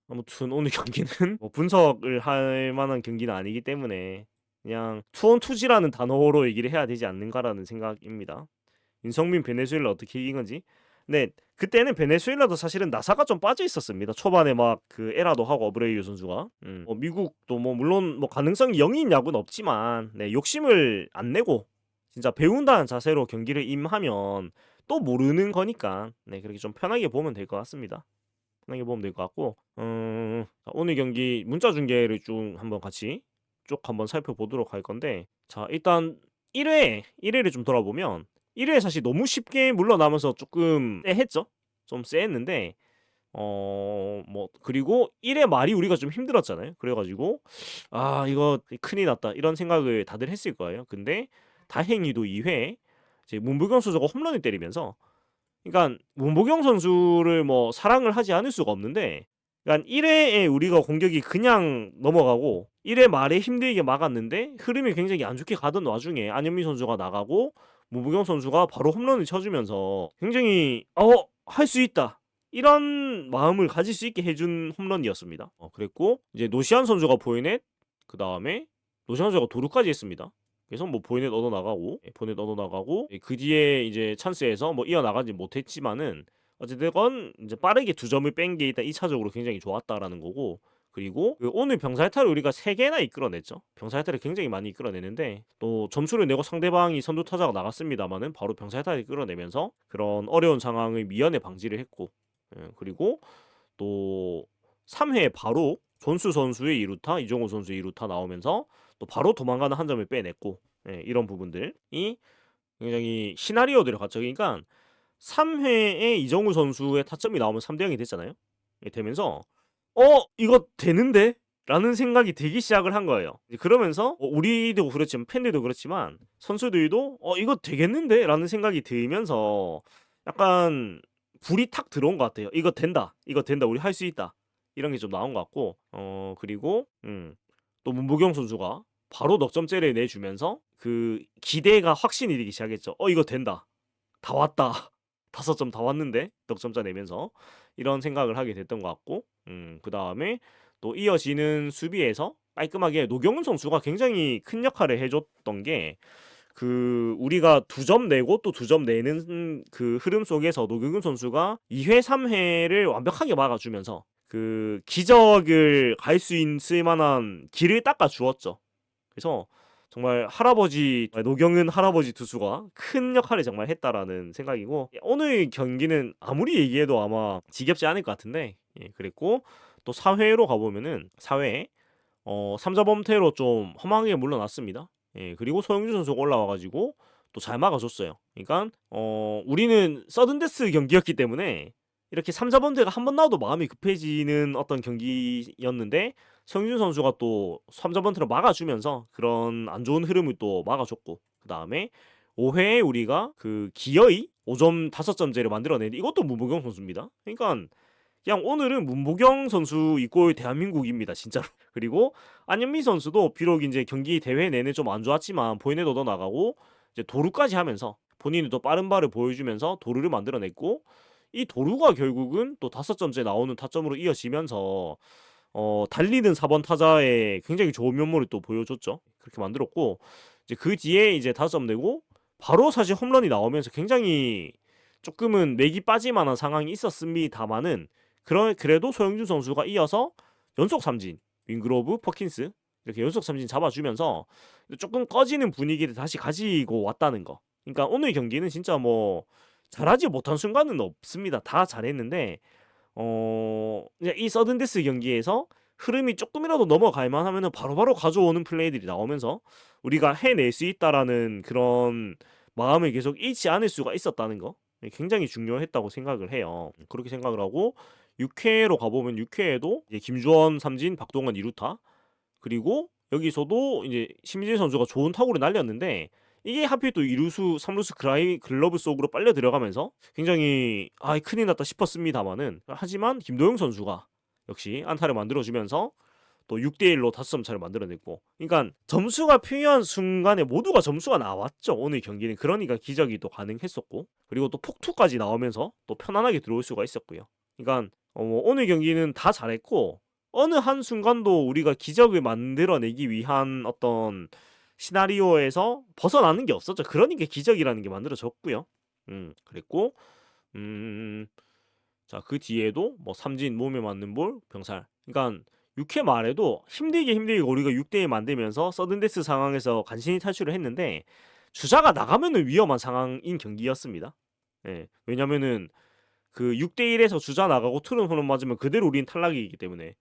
아무튼 오늘 경기는 뭐 분석을 할 만한 경기는 아니기 때문에 그냥 투혼투지라는 단어로 얘기를 해야 되지 않는가라는 생각입니다. 윤성민 베네수엘라 어떻게 이긴 건지. 네, 그때는 베네수엘라도 사실은 나사가 좀 빠져 있었습니다. 초반에 막 그 에라도 하고 어브레이유 선수가. 미국도 뭐 물론 뭐 가능성이 0인 야구는 없지만 네, 욕심을 안 내고 진짜 배운다는 자세로 경기를 임하면 또 모르는 거니까 네, 그렇게 좀 편하게 보면 될 것 같습니다. 편하게 보면 될 것 같고 오늘 경기 문자 중계를 좀 한번 같이 쭉 한번 살펴보도록 할 건데 자 일단 1회를 좀 돌아보면 1회 사실 너무 쉽게 물러나면서 조금 쎄했죠. 좀 쎄했는데 뭐 그리고 1회 말이 우리가 좀 힘들었잖아요. 그래가지고 아 이거 큰일 났다 이런 생각을 다들 했을 거예요. 근데 다행히도 2회 이제 문보경 선수가 홈런을 때리면서 그러니까 문보경 선수를 뭐 사랑을 하지 않을 수가 없는데 그러니까 1회에 우리가 공격이 그냥 넘어가고 1회 말에 힘들게 막았는데 흐름이 굉장히 안 좋게 가던 와중에 안현민 선수가 나가고 문보경 선수가 바로 홈런을 쳐주면서 굉장히 할 수 있다 이런 마음을 가질 수 있게 해준 홈런이었습니다. 그랬고 이제 노시안 선수가 포인넷 그 다음에 노시안 선수가 도루까지 했습니다. 그래서 뭐 보이넷 얻어 나가고 그 뒤에 이제 찬스에서 뭐 이어나가지 못했지만은 어쨌든 이제 빠르게 2점을 뺀 게 일단 2차적으로 굉장히 좋았다라는 거고 그리고 그 오늘 병살타를 우리가 3개나 이끌어냈죠. 병살타를 굉장히 많이 이끌어내는데 또 점수를 내고 상대방이 선두 타자가 나갔습니다만은 바로 병살타를 이끌어내면서 그런 어려운 상황을 미연에 방지를 했고 그리고 또 3회에 바로 존수 선수의 2루타, 이종호 선수의 2루타 나오면서 또 바로 도망가는 한 점을 빼냈고 이런 부분들이 굉장히 시나리오들을 갖춰 그러니까 3회에 이정우 선수의 타점이 나오면 3대 0이 됐잖아요. 되면서 이거 되는데? 라는 생각이 들기 시작을 한 거예요. 그러면서 우리도 그렇지만 팬들도 그렇지만 선수들도 이거 되겠는데? 라는 생각이 들면서 약간 불이 탁 들어온 것 같아요. 이거 된다. 우리 할 수 있다. 이런 게 좀 나온 것 같고 그리고 또 문보경 선수가 바로 넉점째를 내주면서 그 기대가 확신이 되기 시작했죠. 이거 된다. 다 왔다. 5점 다 왔는데 넉점차 내면서 이런 생각을 하게 됐던 것 같고 그 다음에 또 이어지는 수비에서 깔끔하게 노경훈 선수가 굉장히 큰 역할을 해줬던 게 그 우리가 2점 내고 또 2점 내는 그 흐름 속에서 노경훈 선수가 2회 3회를 완벽하게 막아주면서 그 기적을 갈 수 있을 만한 길을 닦아 주었죠. 그래서 정말 노경은 할아버지 투수가 큰 역할을 정말 했다라는 생각이고 오늘 경기는 아무리 얘기해도 아마 지겹지 않을 것 같은데 그랬고 또 4회로 가보면은 4회에 3자 범퇴로 좀 허망하게 물러났습니다. 그리고 소영준 선수가 올라와가지고 또 잘 막아줬어요. 그러니까 우리는 서든데스 경기였기 때문에 이렇게 3자 범퇴가 한 번 나와도 마음이 급해지는 어떤 경기였는데 성준 선수가 또 3자 번트를 막아주면서 그런 안 좋은 흐름을 또 막아줬고 그 다음에 5회에 우리가 그 기어이 5점 5점제를 만들어내는데 이것도 문보경 선수입니다. 그러니까 그냥 오늘은 문보경 선수 이꼴 대한민국입니다 진짜로. 그리고 안현미 선수도 비록 이제 경기 대회 내내 좀 안 좋았지만 포인트 얻어 나가고 이제 도루까지 하면서 본인이 또 빠른 발을 보여주면서 도루를 만들어냈고 이 도루가 결국은 또 5점째 나오는 타점으로 이어지면서 달리는 4번 타자의 굉장히 좋은 면모를 또 보여줬죠. 그렇게 만들었고 이제 그 뒤에 이제 5점 내고 바로 사실 홈런이 나오면서 굉장히 조금은 맥이 빠질 만한 상황이 있었습니다만은 그래도 소영준 선수가 이어서 연속 삼진, 윙그로브, 퍼킨스 이렇게 연속 삼진 잡아주면서 조금 꺼지는 분위기를 다시 가지고 왔다는 거. 그러니까 오늘 경기는 진짜 뭐 잘하지 못한 순간은 없습니다. 다 잘했는데 이제 이 서든데스 경기에서 흐름이 조금이라도 넘어갈 만하면은 바로바로 가져오는 플레이들이 나오면서 우리가 해낼 수 있다라는 그런 마음을 계속 잃지 않을 수가 있었다는 거 굉장히 중요했다고 생각을 해요. 그렇게 생각을 하고 6회로 가보면 6회에도 이제 김주원 삼진, 박동원 2루타 그리고 여기서도 이제 심희재 선수가 좋은 타구를 날렸는데 이게 하필 또 2루수, 3루수 글러브 속으로 빨려 들어가면서 굉장히 큰일 났다 싶었습니다만은 하지만 김도영 선수가 역시 안타를 만들어주면서 또 6대1로 5점 차를 만들어냈고 그러니까 점수가 필요한 순간에 모두가 점수가 나왔죠. 오늘 경기는 그러니까 기적이 또 가능했었고 그리고 또 폭투까지 나오면서 또 편안하게 들어올 수가 있었고요. 그러니까 오늘 경기는 다 잘했고 어느 한순간도 우리가 기적을 만들어내기 위한 어떤 시나리오에서 벗어나는 게 없었죠. 그러니까 기적이라는 게 만들어졌고요. 그랬고 자, 그 뒤에도 뭐 삼진 몸에 맞는 볼 병살. 그러니까 6회 말에도 힘들게 우리가 6대1 만들면서 서든데스 상황에서 간신히 탈출을 했는데 주자가 나가면은 위험한 상황인 경기였습니다. 예. 왜냐면은 그 6대1에서 주자 나가고 투런 홈런 맞으면 그대로 우린 탈락이기 때문에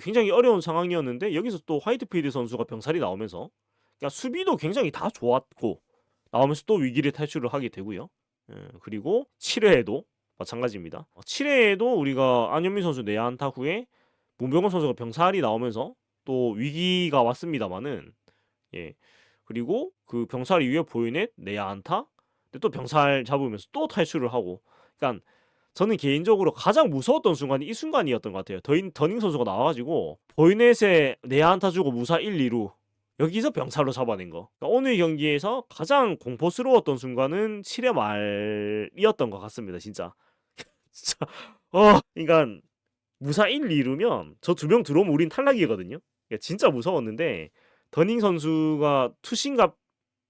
굉장히 어려운 상황이었는데 여기서 또 화이트필드 선수가 병살이 나오면서 그러니까 수비도 굉장히 다 좋았고 나오면서 또 위기를 탈출을 하게 되고요. 그리고 7회에도 마찬가지입니다. 7회에도 우리가 안현민 선수 내야 안타 후에 문병건 선수가 병살이 나오면서 또 위기가 왔습니다만은 예. 그리고 그 병살 이후에 보이넷 내야 안타 근데 또 병살 잡으면서 또 탈출을 하고 그러니까 저는 개인적으로 가장 무서웠던 순간이 이 순간이었던 것 같아요. 더닝 선수가 나와가지고 보이넷에 내야 안타 주고 무사 1, 2루 여기서 병살로 잡아낸 거. 그러니까 오늘 경기에서 가장 공포스러웠던 순간은 7회 말이었던 것 같습니다. 진짜. 진짜. 그러니까 무사 1, 2루면 저 2명 들어오면 우린 탈락이거든요. 그러니까 진짜 무서웠는데 더닝 선수가 투신갑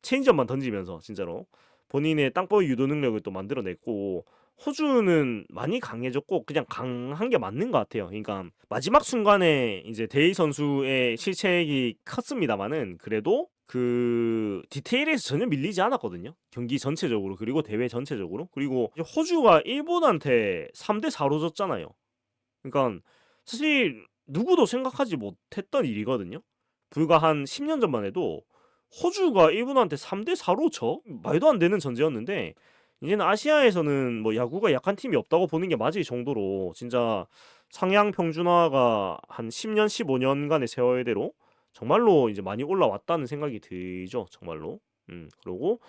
체인지업만 던지면서 진짜로 본인의 땅볼 유도 능력을 또 만들어냈고 호주는 많이 강해졌고 그냥 강한 게 맞는 것 같아요. 그러니까 마지막 순간에 이제 데이 선수의 실책이 컸습니다만은 그래도 그 디테일에서 전혀 밀리지 않았거든요. 경기 전체적으로 그리고 대회 전체적으로 그리고 호주가 일본한테 3대4로 졌잖아요. 그러니까 사실 누구도 생각하지 못했던 일이거든요. 불과 한 10년 전만 해도 호주가 일본한테 3대4로 져? 말도 안 되는 전제였는데 이제는 아시아에서는 뭐 야구가 약한 팀이 없다고 보는 게 맞을 정도로 진짜 상향 평준화가 한 10년, 15년간의 세월대로 정말로 이제 많이 올라왔다는 생각이 들죠. 정말로. 그리고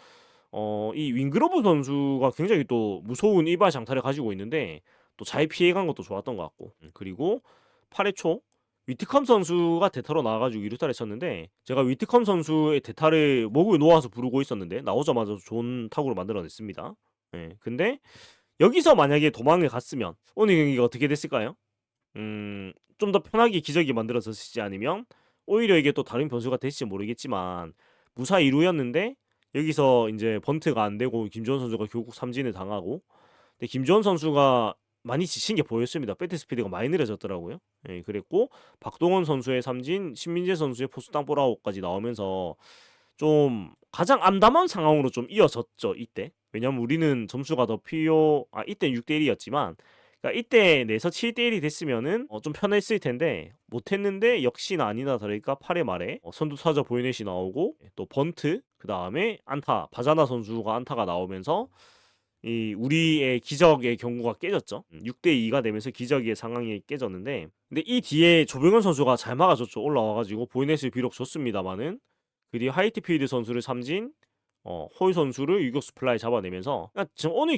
이 윙그러브 선수가 굉장히 또 무서운 이발 장타를 가지고 있는데 또 잘 피해간 것도 좋았던 것 같고 그리고 8회 초 위트컴 선수가 대타로 나와가지고 2루타를 쳤는데 제가 위트컴 선수의 대타를 목을 놓아서 부르고 있었는데 나오자마자 좋은 타구를 만들어냈습니다. 예, 근데 여기서 만약에 도망을 갔으면 오늘 경기가 어떻게 됐을까요? 좀 더 편하게 기적이 만들어졌을지 아니면 오히려 이게 또 다른 변수가 될지 모르겠지만 무사 2루였는데 여기서 이제 번트가 안 되고 김주원 선수가 결국 삼진을 당하고 근데 김주원 선수가 많이 지친 게 보였습니다. 배트 스피드가 많이 느려졌더라고요. 예, 그랬고 박동원 선수의 삼진, 신민재 선수의 포수 땅볼 아웃까지 나오면서 좀 가장 암담한 상황으로 좀 이어졌죠. 이때. 왜냐면 우리는 점수가 더 이때 6대1이었지만 그러니까 이때 내서 7대1이 됐으면은 좀 편했을 텐데 못했는데 역시나 아니나 다를까 8회 말에 선두 타자 보이넷이 나오고 또 번트 그 다음에 안타 바자나 선수가 안타가 나오면서 이 우리의 기적의 경구가 깨졌죠. 6대2가 되면서 기적의 상황이 깨졌는데 근데 이 뒤에 조병현 선수가 잘 막아줬죠. 올라와가지고 보이넷을 비록 줬습니다만은 그 뒤에 화이트필드 선수를 삼진 홀 선수를 유격수 플라이 잡아내면서 그러니까 지금 오늘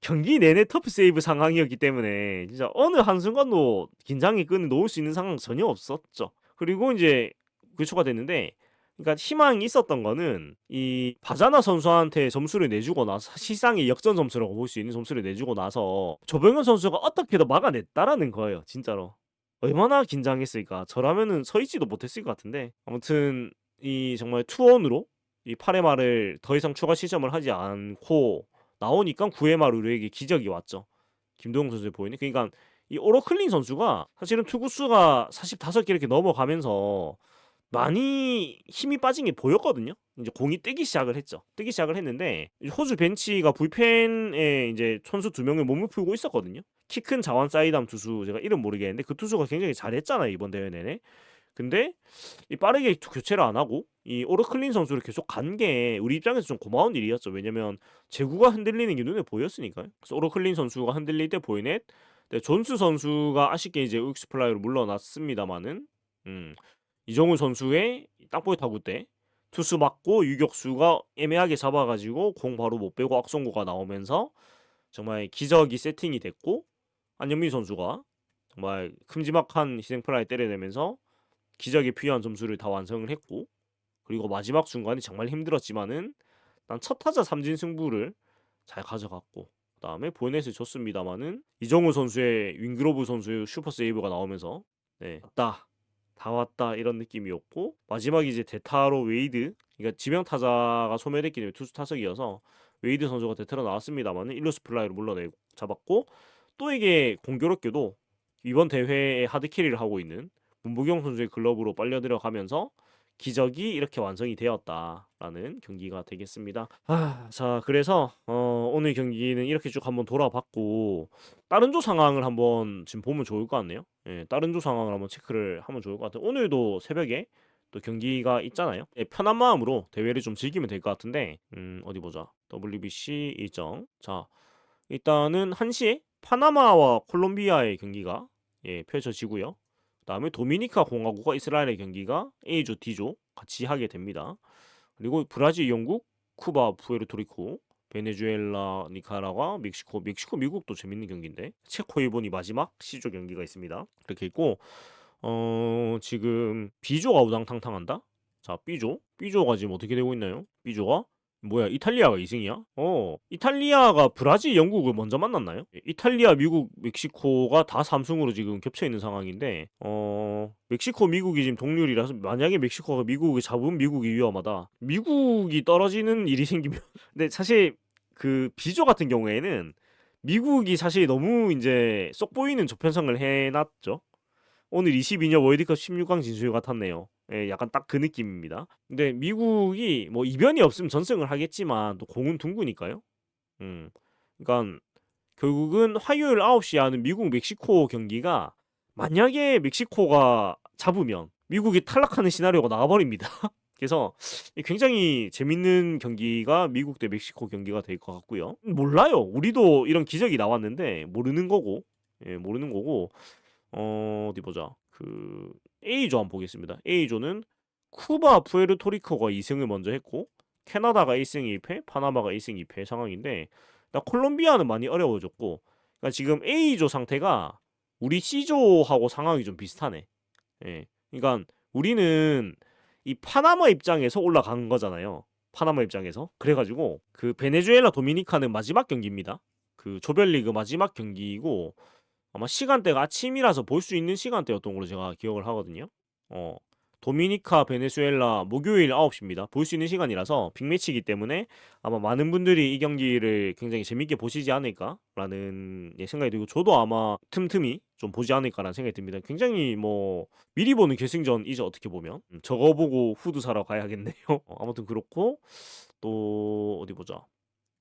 경기 내내 터프 세이브 상황이었기 때문에 진짜 어느 한순간도 긴장의 끈을 놓을 수 있는 상황 전혀 없었죠. 그리고 이제 교초가 됐는데 그러니까 희망이 있었던 거는 이 바자나 선수한테 점수를 내주고 나서 사실상의 역전 점수라고 볼 수 있는 점수를 내주고 나서 조병현 선수가 어떻게든 막아냈다라는 거예요. 진짜로. 얼마나 긴장했을까. 저라면은 서 있지도 못했을 것 같은데. 아무튼 이 정말 투혼으로 이 8회 말을 더 이상 추가 시점을 하지 않고 나오니까 9회 말 우리에게 기적이 왔죠. 김도영 선수의 보이네. 그러니까 이 오로클린 선수가 사실은 투구수가 45개 이렇게 넘어가면서 많이 힘이 빠진 게 보였거든요. 이제 공이 뜨기 시작을 했죠. 뜨기 시작을 했는데 호주 벤치가 불펜에 이제 선수 두 명을 몸을 풀고 있었거든요. 키 큰 자완 사이담 투수 제가 이름 모르겠는데 그 투수가 굉장히 잘했잖아요 이번 대회 내내. 근데 이 빠르게 교체를 안 하고 이 오르클린 선수를 계속 간 게 우리 입장에서 좀 고마운 일이었죠. 왜냐면 제구가 흔들리는 게 눈에 보였으니까요. 그래서 오르클린 선수가 흔들릴 때 보이넷, 네, 존스 선수가 아쉽게 이제 우익수 플라이로 물러났습니다만은 이정우 선수의 땅볼 타구 때 투수 맞고 유격수가 애매하게 잡아가지고 공 바로 못 빼고 악송구가 나오면서 정말 기적이 세팅이 됐고 안현민 선수가 정말 큼지막한 희생 플라이 때려내면서 기적에 필요한 점수를 다 완성을 했고 그리고 마지막 순간이 정말 힘들었지만은 난 첫 타자 삼진 승부를 잘 가져갔고 그다음에 보넷을 줬습니다만은 이정우 선수의 윙그로브 선수의 슈퍼 세이브가 나오면서 네, 왔다. 다 왔다 이런 느낌이었고 마지막에 이제 대타로 웨이드 그러니까 지명 타자가 소멸됐기 때문에 투수 타석이어서 웨이드 선수가 대타로 나왔습니다만은 1루스 플라이로 물러내고 잡았고 또 이게 공교롭게도 이번 대회에 하드캐리를 하고 있는 문보경 선수의 글러브로 빨려 들어가면서 기적이 이렇게 완성이 되었다라는 경기가 되겠습니다. 자 그래서 오늘 경기는 이렇게 쭉 한번 돌아봤고 다른 조 상황을 한번 지금 보면 좋을 것 같네요. 예, 다른 조 상황을 한번 체크를 하면 좋을 것 같아요. 오늘도 새벽에 또 경기가 있잖아요. 예, 편한 마음으로 대회를 좀 즐기면 될 것 같은데 어디 보자. WBC 일정. 자 일단은 1시에 파나마와 콜롬비아의 경기가 예, 펼쳐지고요. 그다음에 도미니카 공화국과 이스라엘의 경기가 A조, D조 같이 하게 됩니다. 그리고 브라질, 영국, 쿠바, 푸에르토리코, 베네수엘라, 니카라과, 멕시코, 미국도 재밌는 경기인데 체코, 일본이 마지막 C조 경기가 있습니다. 이렇게 있고 지금 B조가 우당탕탕한다. 자 B조가 지금 어떻게 되고 있나요? B조가 뭐야 이탈리아가 2승이야? 이탈리아가 브라질, 영국을 먼저 만났나요? 이탈리아, 미국, 멕시코가 다 3승으로 지금 겹쳐 있는 상황인데 멕시코, 미국이 지금 동률이라서 만약에 멕시코가 미국을 잡으면 미국이 위험하다. 미국이 떨어지는 일이 생기면 근데 사실 그 B조 같은 경우에는 미국이 사실 너무 이제 쏙 보이는 조편성을 해놨죠. 오늘 22년 월드컵 16강 진출 같았네요. 예, 약간 딱 그 느낌입니다. 근데 미국이 뭐 이변이 없으면 전승을 하겠지만 또 공은 둥그니까요. 그러니까 결국은 화요일 9시에 하는 미국 멕시코 경기가 만약에 멕시코가 잡으면 미국이 탈락하는 시나리오가 나와버립니다. 그래서 굉장히 재밌는 경기가 미국 대 멕시코 경기가 될 것 같고요. 몰라요. 우리도 이런 기적이 나왔는데 모르는 거고, 예, 모르는 거고. 어디 보자. 그 A조 한번 보겠습니다. A조는 쿠바, 푸에르토리코가 2승을 먼저 했고 캐나다가 1승 2패, 파나마가 1승 2패 상황인데 나 콜롬비아는 많이 어려워졌고 그러니까 지금 A조 상태가 우리 C조하고 상황이 좀 비슷하네. 예. 그러니까 우리는 이 파나마 입장에서 올라간 거잖아요. 파나마 입장에서. 그래가지고 그 베네수엘라 도미니카는 마지막 경기입니다. 그 조별리그 마지막 경기이고 아마 시간대가 아침이라서 볼 수 있는 시간대였던 걸로 제가 기억을 하거든요. 도미니카, 베네수엘라 목요일 9시입니다. 볼 수 있는 시간이라서 빅매치이기 때문에 아마 많은 분들이 이 경기를 굉장히 재밌게 보시지 않을까라는 생각이 들고 저도 아마 틈틈이 좀 보지 않을까라는 생각이 듭니다. 굉장히 뭐 미리 보는 결승전이죠 어떻게 보면. 저거 보고 후드 사러 가야겠네요. 아무튼 그렇고 또 어디 보자.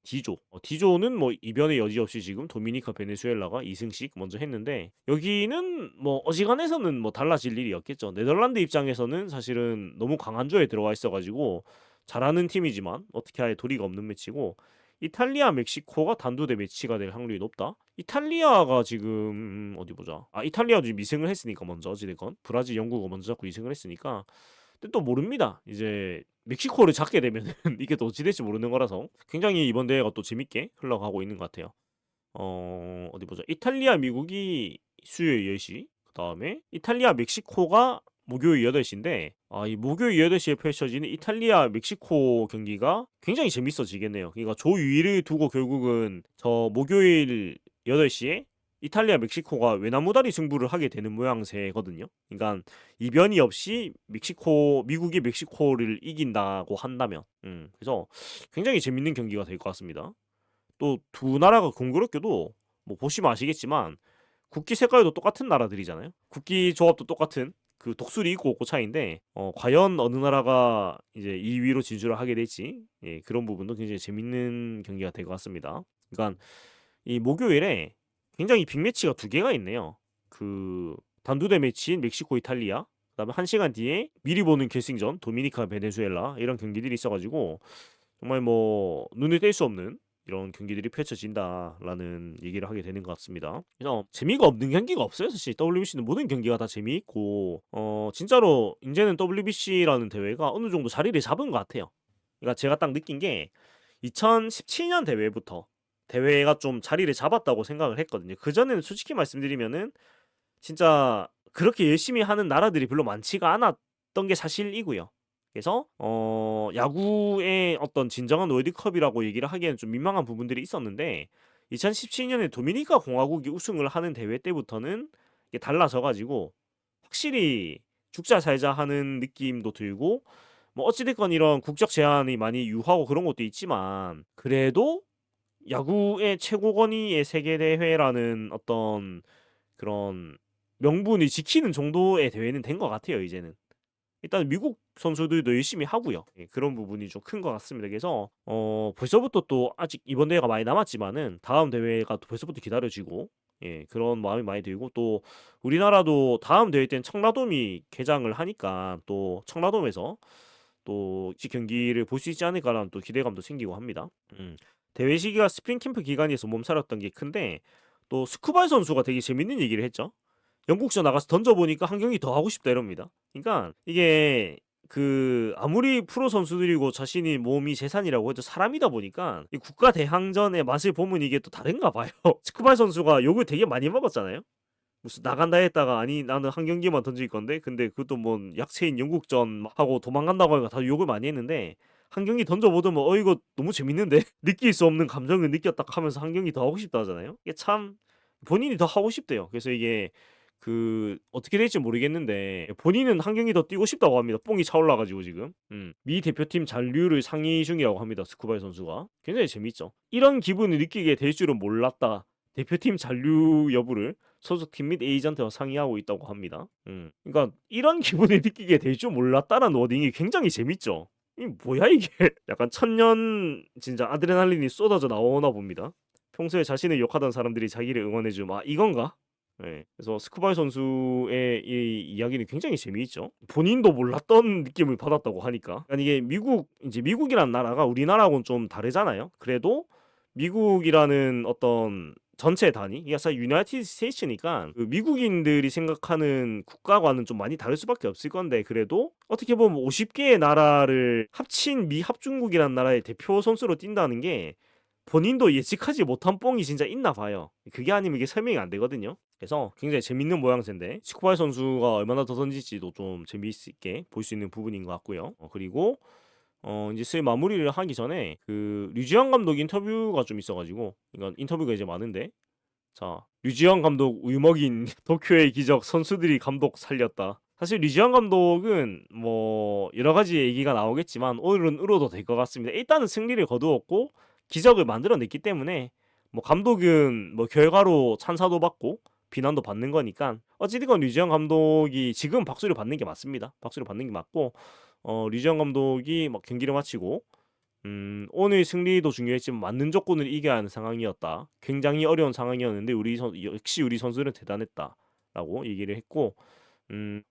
D조. D조는 뭐 이변의 여지 없이 지금 도미니카, 베네수엘라가 2승씩 먼저 했는데 여기는 뭐 어지간해서는 뭐 달라질 일이 없겠죠. 네덜란드 입장에서는 사실은 너무 강한 조에 들어와 있어가지고 잘하는 팀이지만 어떻게 아예 도리가 없는 매치고 이탈리아, 멕시코가 단두대 매치가 될 확률이 높다. 이탈리아가 지금 어디 보자. 이탈리아도 지금 2승을 했으니까 먼저 어찌됐건 브라질, 영국가 먼저 잡고 2승을 했으니까 근데 또 모릅니다. 이제 멕시코를 잡게 되면 이게 또 어찌 될지 모르는 거라서 굉장히 이번 대회가 또 재밌게 흘러가고 있는 것 같아요. 어디 보자. 이탈리아, 미국이 수요일 10시. 그다음에 이탈리아, 멕시코가 목요일 8시인데 이 목요일 8시에 펼쳐지는 이탈리아 멕시코 경기가 굉장히 재밌어지겠네요. 그러니까 조유일을 두고 결국은 저 목요일 8시에 이탈리아 멕시코가 외나무다리 승부를 하게 되는 모양새거든요. 그러니까 이변이 없이 미국이 멕시코를 이긴다고 한다면 그래서 굉장히 재밌는 경기가 될 것 같습니다. 또 두 나라가 공교롭게도 뭐 보시면 아시겠지만 국기 색깔도 똑같은 나라들이잖아요. 국기 조합도 똑같은 그 독수리 있고 없고 차이인데 과연 어느 나라가 이제 2위로 진출을 하게 될지 그런 부분도 굉장히 재밌는 경기가 될 것 같습니다. 그러니까 이 목요일에 굉장히 빅매치가 두 개가 있네요. 그 단두대 매치인 멕시코 이탈리아 그다음에 1시간 뒤에 미리 보는 결승전 도미니카 베네수엘라 이런 경기들이 있어가지고 정말 뭐 눈을 뗄 수 없는 이런 경기들이 펼쳐진다라는 얘기를 하게 되는 것 같습니다. 그래서 재미가 없는 경기가 없어요. 사실 WBC는 모든 경기가 다 재미있고 진짜로 이제는 WBC라는 대회가 어느 정도 자리를 잡은 것 같아요. 그러니까 제가 딱 느낀 게 2017년 대회부터 대회가 좀 자리를 잡았다고 생각을 했거든요. 그전에는 솔직히 말씀드리면은 진짜 그렇게 열심히 하는 나라들이 별로 많지가 않았던 게 사실이고요. 그래서 야구의 어떤 진정한 월드컵이라고 얘기를 하기에는 좀 민망한 부분들이 있었는데 2017년에 도미니카 공화국이 우승을 하는 대회 때부터는 이게 달라져 가지고 확실히 죽자 살자 하는 느낌도 들고 뭐 어찌됐건 이런 국적 제한이 많이 유하고 그런 것도 있지만 그래도 야구의 최고 권위의 세계 대회라는 어떤 그런 명분을 지키는 정도의 대회는 된 것 같아요 이제는. 일단 미국 선수들도 열심히 하고요. 그런 부분이 좀 큰 것 같습니다. 그래서 벌써부터 또 아직 이번 대회가 많이 남았지만은 다음 대회가 또 벌써부터 기다려지고 그런 마음이 많이 들고 또 우리나라도 다음 대회 때는 청라돔이 개장을 하니까 또 청라돔에서 또 이 경기를 볼 수 있지 않을까라는 또 기대감도 생기고 합니다. 대회 시기가 스프링 캠프 기간에서 몸살았던 게 큰데 또 스쿠발 선수가 되게 재밌는 얘기를 했죠. 영국전 나가서 던져보니까 한 경기 더 하고 싶다 이럽니다. 그러니까 이게 그 아무리 프로 선수들이고 자신이 몸이 재산이라고 해도 사람이다 보니까 이 국가 대항전의 맛을 보면 이게 또 다른가 봐요. 스쿠발 선수가 욕을 되게 많이 먹었잖아요. 무슨 나간다 했다가 아니 나는 한 경기만 던질 건데 근데 그것도 뭐 약체인 영국전 하고 도망간다고 하니까 다 욕을 많이 했는데 한 경기 던져보더니 이거 너무 재밌는데 느낄 수 없는 감정을 느꼈다 하면서 한 경기 더 하고 싶다 하잖아요. 이게 참 본인이 더 하고 싶대요. 그래서 이게 그 어떻게 될지 모르겠는데 본인은 한 경기 더 뛰고 싶다고 합니다. 뽕이 차올라가지고 지금 미 대표팀 잔류를 상의 중이라고 합니다. 스쿠바이 선수가 굉장히 재밌죠. 이런 기분을 느끼게 될 줄은 몰랐다. 대표팀 잔류 여부를 소속팀 및 에이전트와 상의하고 있다고 합니다. 그러니까 이런 기분을 느끼게 될 줄 몰랐다라는 워딩이 굉장히 재밌죠. 이 뭐야 이게? 약간 천년 진짜 아드레날린이 쏟아져 나오나 봅니다. 평소에 자신을 욕하던 사람들이 자기를 응원해줌 이건가? 네. 그래서 스쿠발 선수의 이 이야기는 굉장히 재미있죠. 본인도 몰랐던 느낌을 받았다고 하니까. 아니 이게 미국이란 나라가 우리나라하고는 좀 다르잖아요. 그래도 미국이라는 어떤 전체 단위, 이게 사실 유나이티드 스테이츠니까 그 미국인들이 생각하는 국가와는 좀 많이 다를 수밖에 없을 건데 그래도 어떻게 보면 50개의 나라를 합친 미합중국이라는 나라의 대표 선수로 뛴다는 게 본인도 예측하지 못한 뽕이 진짜 있나 봐요. 그게 아니면 이게 설명이 안 되거든요. 그래서 굉장히 재밌는 모양새인데 스쿠발 선수가 얼마나 더 던질지도 좀 재미있게 볼 수 있는 부분인 것 같고요. 그리고 이제 슬 마무리를 하기 전에 그 류지영 감독 인터뷰가 좀 있어가지고 이건 인터뷰가 이제 많은데 자 류지영 감독 울먹인 도쿄의 기적 선수들이 감독 살렸다. 사실 류지영 감독은 뭐 여러 가지 얘기가 나오겠지만 오늘은 으로도 될 것 같습니다. 일단은 승리를 거두었고 기적을 만들어냈기 때문에 뭐 감독은 뭐 결과로 찬사도 받고 비난도 받는 거니까 어찌됐건 류지영 감독이 지금 박수를 받는 게 맞습니다. 박수를 받는 게 맞고 류지영 감독이 막 경기를 마치고 오늘 승리도 중요했지만 맞는 조건을 이겨야 하는 상황이었다. 굉장히 어려운 상황이었는데 역시 우리 선수들은 대단했다라고 얘기를 했고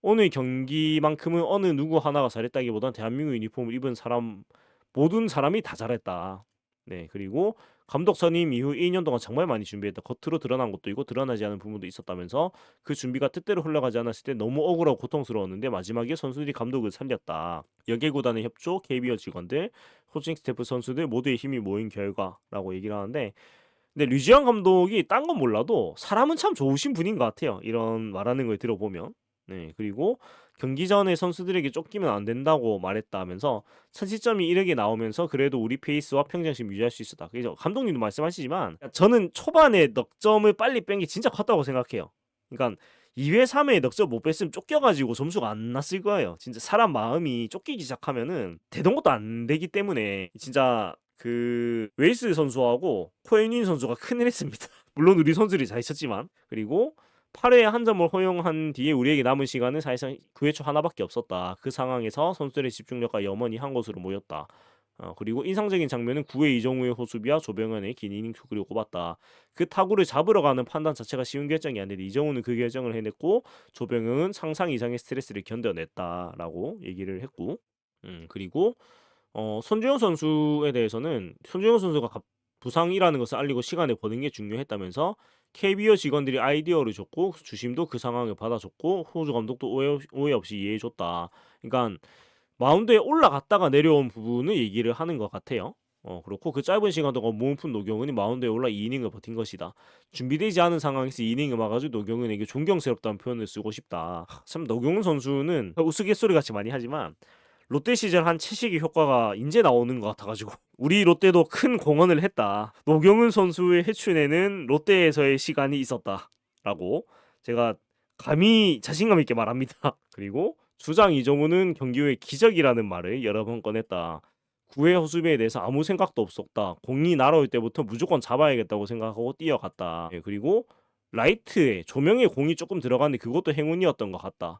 오늘 경기만큼은 어느 누구 하나가 잘했다기보단 대한민국 유니폼을 입은 사람 모든 사람이 다 잘했다. 네, 그리고 감독 선임 이후 2년 동안 정말 많이 준비했다. 겉으로 드러난 것도 있고 드러나지 않은 부분도 있었다면서 그 준비가 뜻대로 흘러가지 않았을 때 너무 억울하고 고통스러웠는데 마지막에 선수들이 감독을 살렸다. 여계구단의 협조, KBO 직원들, 코칭 스태프 선수들 모두의 힘이 모인 결과라고 얘기를 하는데 근데 류지영 감독이 딴 건 몰라도 사람은 참 좋으신 분인 것 같아요. 이런 말하는 걸 들어보면. 네, 그리고 경기 전에 선수들에게 쫓기면 안 된다고 말했다면서 선취점이 1억이 나오면서 그래도 우리 페이스와 평정심 유지할 수 있었다. 그래서 감독님도 말씀하시지만 저는 초반에 넉점을 빨리 뺀 게 진짜 컸다고 생각해요. 그러니까 2회, 3회에 넉점 못 뺐으면 쫓겨가지고 점수가 안 났을 거예요. 진짜 사람 마음이 쫓기기 시작하면은 되던 것도 안 되기 때문에 진짜 그 웨이스 선수하고 코에뉴 선수가 큰일 했습니다. 물론 우리 선수들이 잘 쳤지만. 그리고 8회에 한 점을 허용한 뒤에 우리에게 남은 시간은 사실상 9회 초 하나밖에 없었다. 그 상황에서 선수들의 집중력과 염원이 한 곳으로 모였다. 그리고 인상적인 장면은 9회 이정우의 호수비와 조병현의 긴 이닝 투구를 꼽았다. 그 타구를 잡으러 가는 판단 자체가 쉬운 결정이 아닌데 이정우는 그 결정을 해냈고 조병현은 상상 이상의 스트레스를 견뎌냈다라고 얘기를 했고 그리고 손주영 선수에 대해서는 손주영 선수가 부상이라는 것을 알리고 시간을 버는 게 중요했다면서 KBO 직원들이 아이디어를 줬고 주심도 그 상황을 받아줬고 호주 감독도 오해 없이 이해해줬다. 그러니까 마운드에 올라갔다가 내려온 부분을 얘기를 하는 것 같아요. 그렇고 그 짧은 시간 동안 몸을 푼 노경은이 마운드에 올라 2이닝을 버틴 것이다. 준비되지 않은 상황에서 2이닝을 막아준 노경은에게 존경스럽다는 표현을 쓰고 싶다. 참 노경은 선수는 우스갯소리 같이 많이 하지만 롯데 시절 한 채식의 효과가 이제 나오는 것 같아가지고 우리 롯데도 큰 공헌을 했다. 노경은 선수의 해춘에는 롯데에서의 시간이 있었다라고 제가 감히 자신감 있게 말합니다. 그리고 주장 이정우는 경기 후에 기적이라는 말을 여러 번 꺼냈다. 9회 호수비에 대해서 아무 생각도 없었다. 공이 날아올 때부터 무조건 잡아야겠다고 생각하고 뛰어갔다. 그리고 라이트에 조명에 공이 조금 들어갔는데 그것도 행운이었던 것 같다.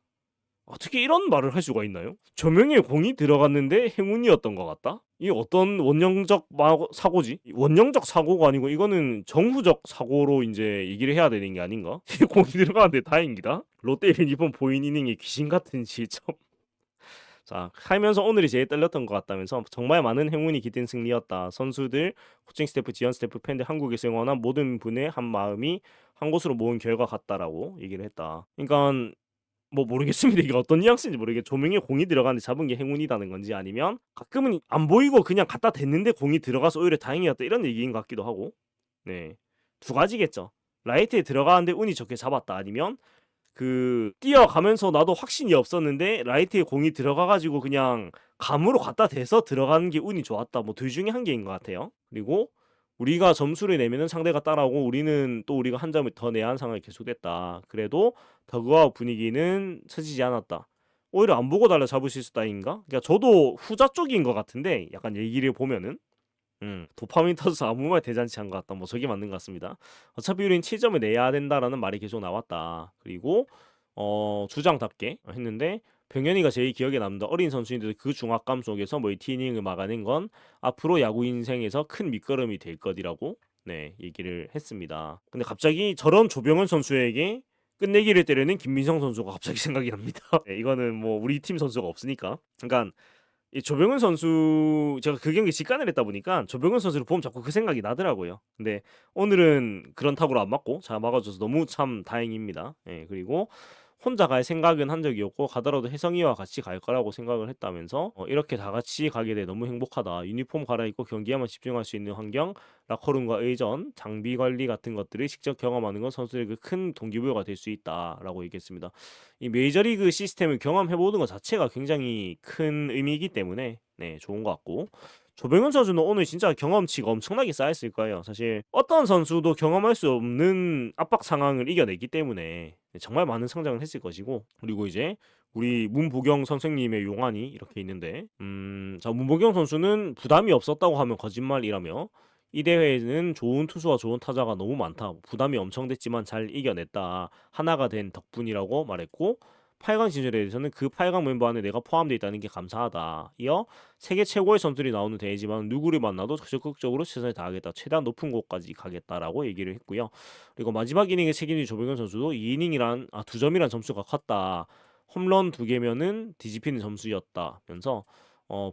어떻게 이런 말을 할 수가 있나요? 조명에 공이 들어갔는데 행운이었던 것 같다? 이게 어떤 원형적 사고지? 원형적 사고가 아니고 이거는 정후적 사고로 이제 얘기를 해야 되는 게 아닌가? 공이 들어가는데 다행이다. 롯데 유니폼 보인 이닝의 귀신 같은 시점. 자, 살면서 오늘이 제일 떨렸던 것 같다면서 정말 많은 행운이 깃든 승리였다. 선수들, 코칭 스태프, 지원 스태프, 팬들, 한국에서 응원한 모든 분의 한 마음이 한 곳으로 모은 결과 같다라고 얘기를 했다. 그러니까 뭐 모르겠습니다. 이게 어떤 뉘앙스인지 모르겠. 조명에 공이 들어가는데 잡은 게 행운이라는 건지 아니면 가끔은 안 보이고 그냥 갖다 댔는데 공이 들어가서 오히려 다행이었다 이런 얘기인 것 같기도 하고. 네, 두 가지겠죠. 라이트에 들어가는데 운이 좋게 잡았다 아니면 그 뛰어가면서 나도 확신이 없었는데 라이트에 공이 들어가가지고 그냥 감으로 갖다 대서 들어가는 게 운이 좋았다. 뭐 둘 중에 한 개인 것 같아요. 그리고 우리가 점수를 내면은 상대가 따라오고 우리는 또 우리가 한 점을 더 내야 하는 상황이 계속됐다. 그래도 더그아웃 분위기는 처지지 않았다. 오히려 안 보고 달려 잡을 수 있었다인가? 그러니까 저도 후자 쪽인 것 같은데 약간 얘기를 보면은 도파민 터져서 아무 말 대잔치 한 것 같다. 뭐 저게 맞는 것 같습니다. 어차피 우린 7점을 내야 된다라는 말이 계속 나왔다. 그리고 주장답게 했는데 병현이가 제일 기억에 남는다. 어린 선수인데도 그 중압감 속에서 멀티이닝을 막아낸 건 앞으로 야구 인생에서 큰 밑거름이 될 것이라고 네 얘기를 했습니다. 근데 갑자기 저런 조병헌 선수에게 끝내기를 때리는 김민성 선수가 갑자기 생각이 납니다. 네, 이거는 뭐 우리 팀 선수가 없으니까. 그러니까 이 조병헌 선수 제가 그 경기 직관을 했다 보니까 조병헌 선수를 보면 자꾸 그 생각이 나더라고요. 근데 오늘은 그런 타구를 안 맞고 잘 막아줘서 너무 참 다행입니다. 예, 그리고 혼자 갈 생각은 한 적이 없고 가더라도 혜성이와 같이 갈 거라고 생각을 했다면서 이렇게 다 같이 가게 돼 너무 행복하다. 유니폼 갈아입고 경기에만 집중할 수 있는 환경, 라커룸과 의전, 장비 관리 같은 것들을 직접 경험하는 건 선수들에게 큰 동기부여가 될 수 있다라고 얘기했습니다. 이 메이저리그 시스템을 경험해보는 것 자체가 굉장히 큰 의미이기 때문에 네 좋은 것 같고 조병현 선수는 오늘 진짜 경험치가 엄청나게 쌓였을 거예요. 사실 어떤 선수도 경험할 수 없는 압박 상황을 이겨냈기 때문에 정말 많은 성장을 했을 것이고 그리고 이제 우리 문보경 선생님의 용안이 이렇게 있는데 자 문보경 선수는 부담이 없었다고 하면 거짓말이라며 이 대회에는 좋은 투수와 좋은 타자가 너무 많다. 부담이 엄청 됐지만 잘 이겨냈다. 하나가 된 덕분이라고 말했고 8강 진출에 대해서는 그 8강 멤버 안에 내가 포함되어 있다는 게 감사하다. 이어 세계 최고의 선수들이 나오는 대회지만 누구를 만나도 적극적으로 최선을 다하겠다. 최대한 높은 곳까지 가겠다라고 얘기를 했고요. 그리고 마지막 이닝에 책임진 조병현 선수도 2이닝이란 2점이란 점수가 컸다. 홈런 2개면은 뒤집히는 점수였다면서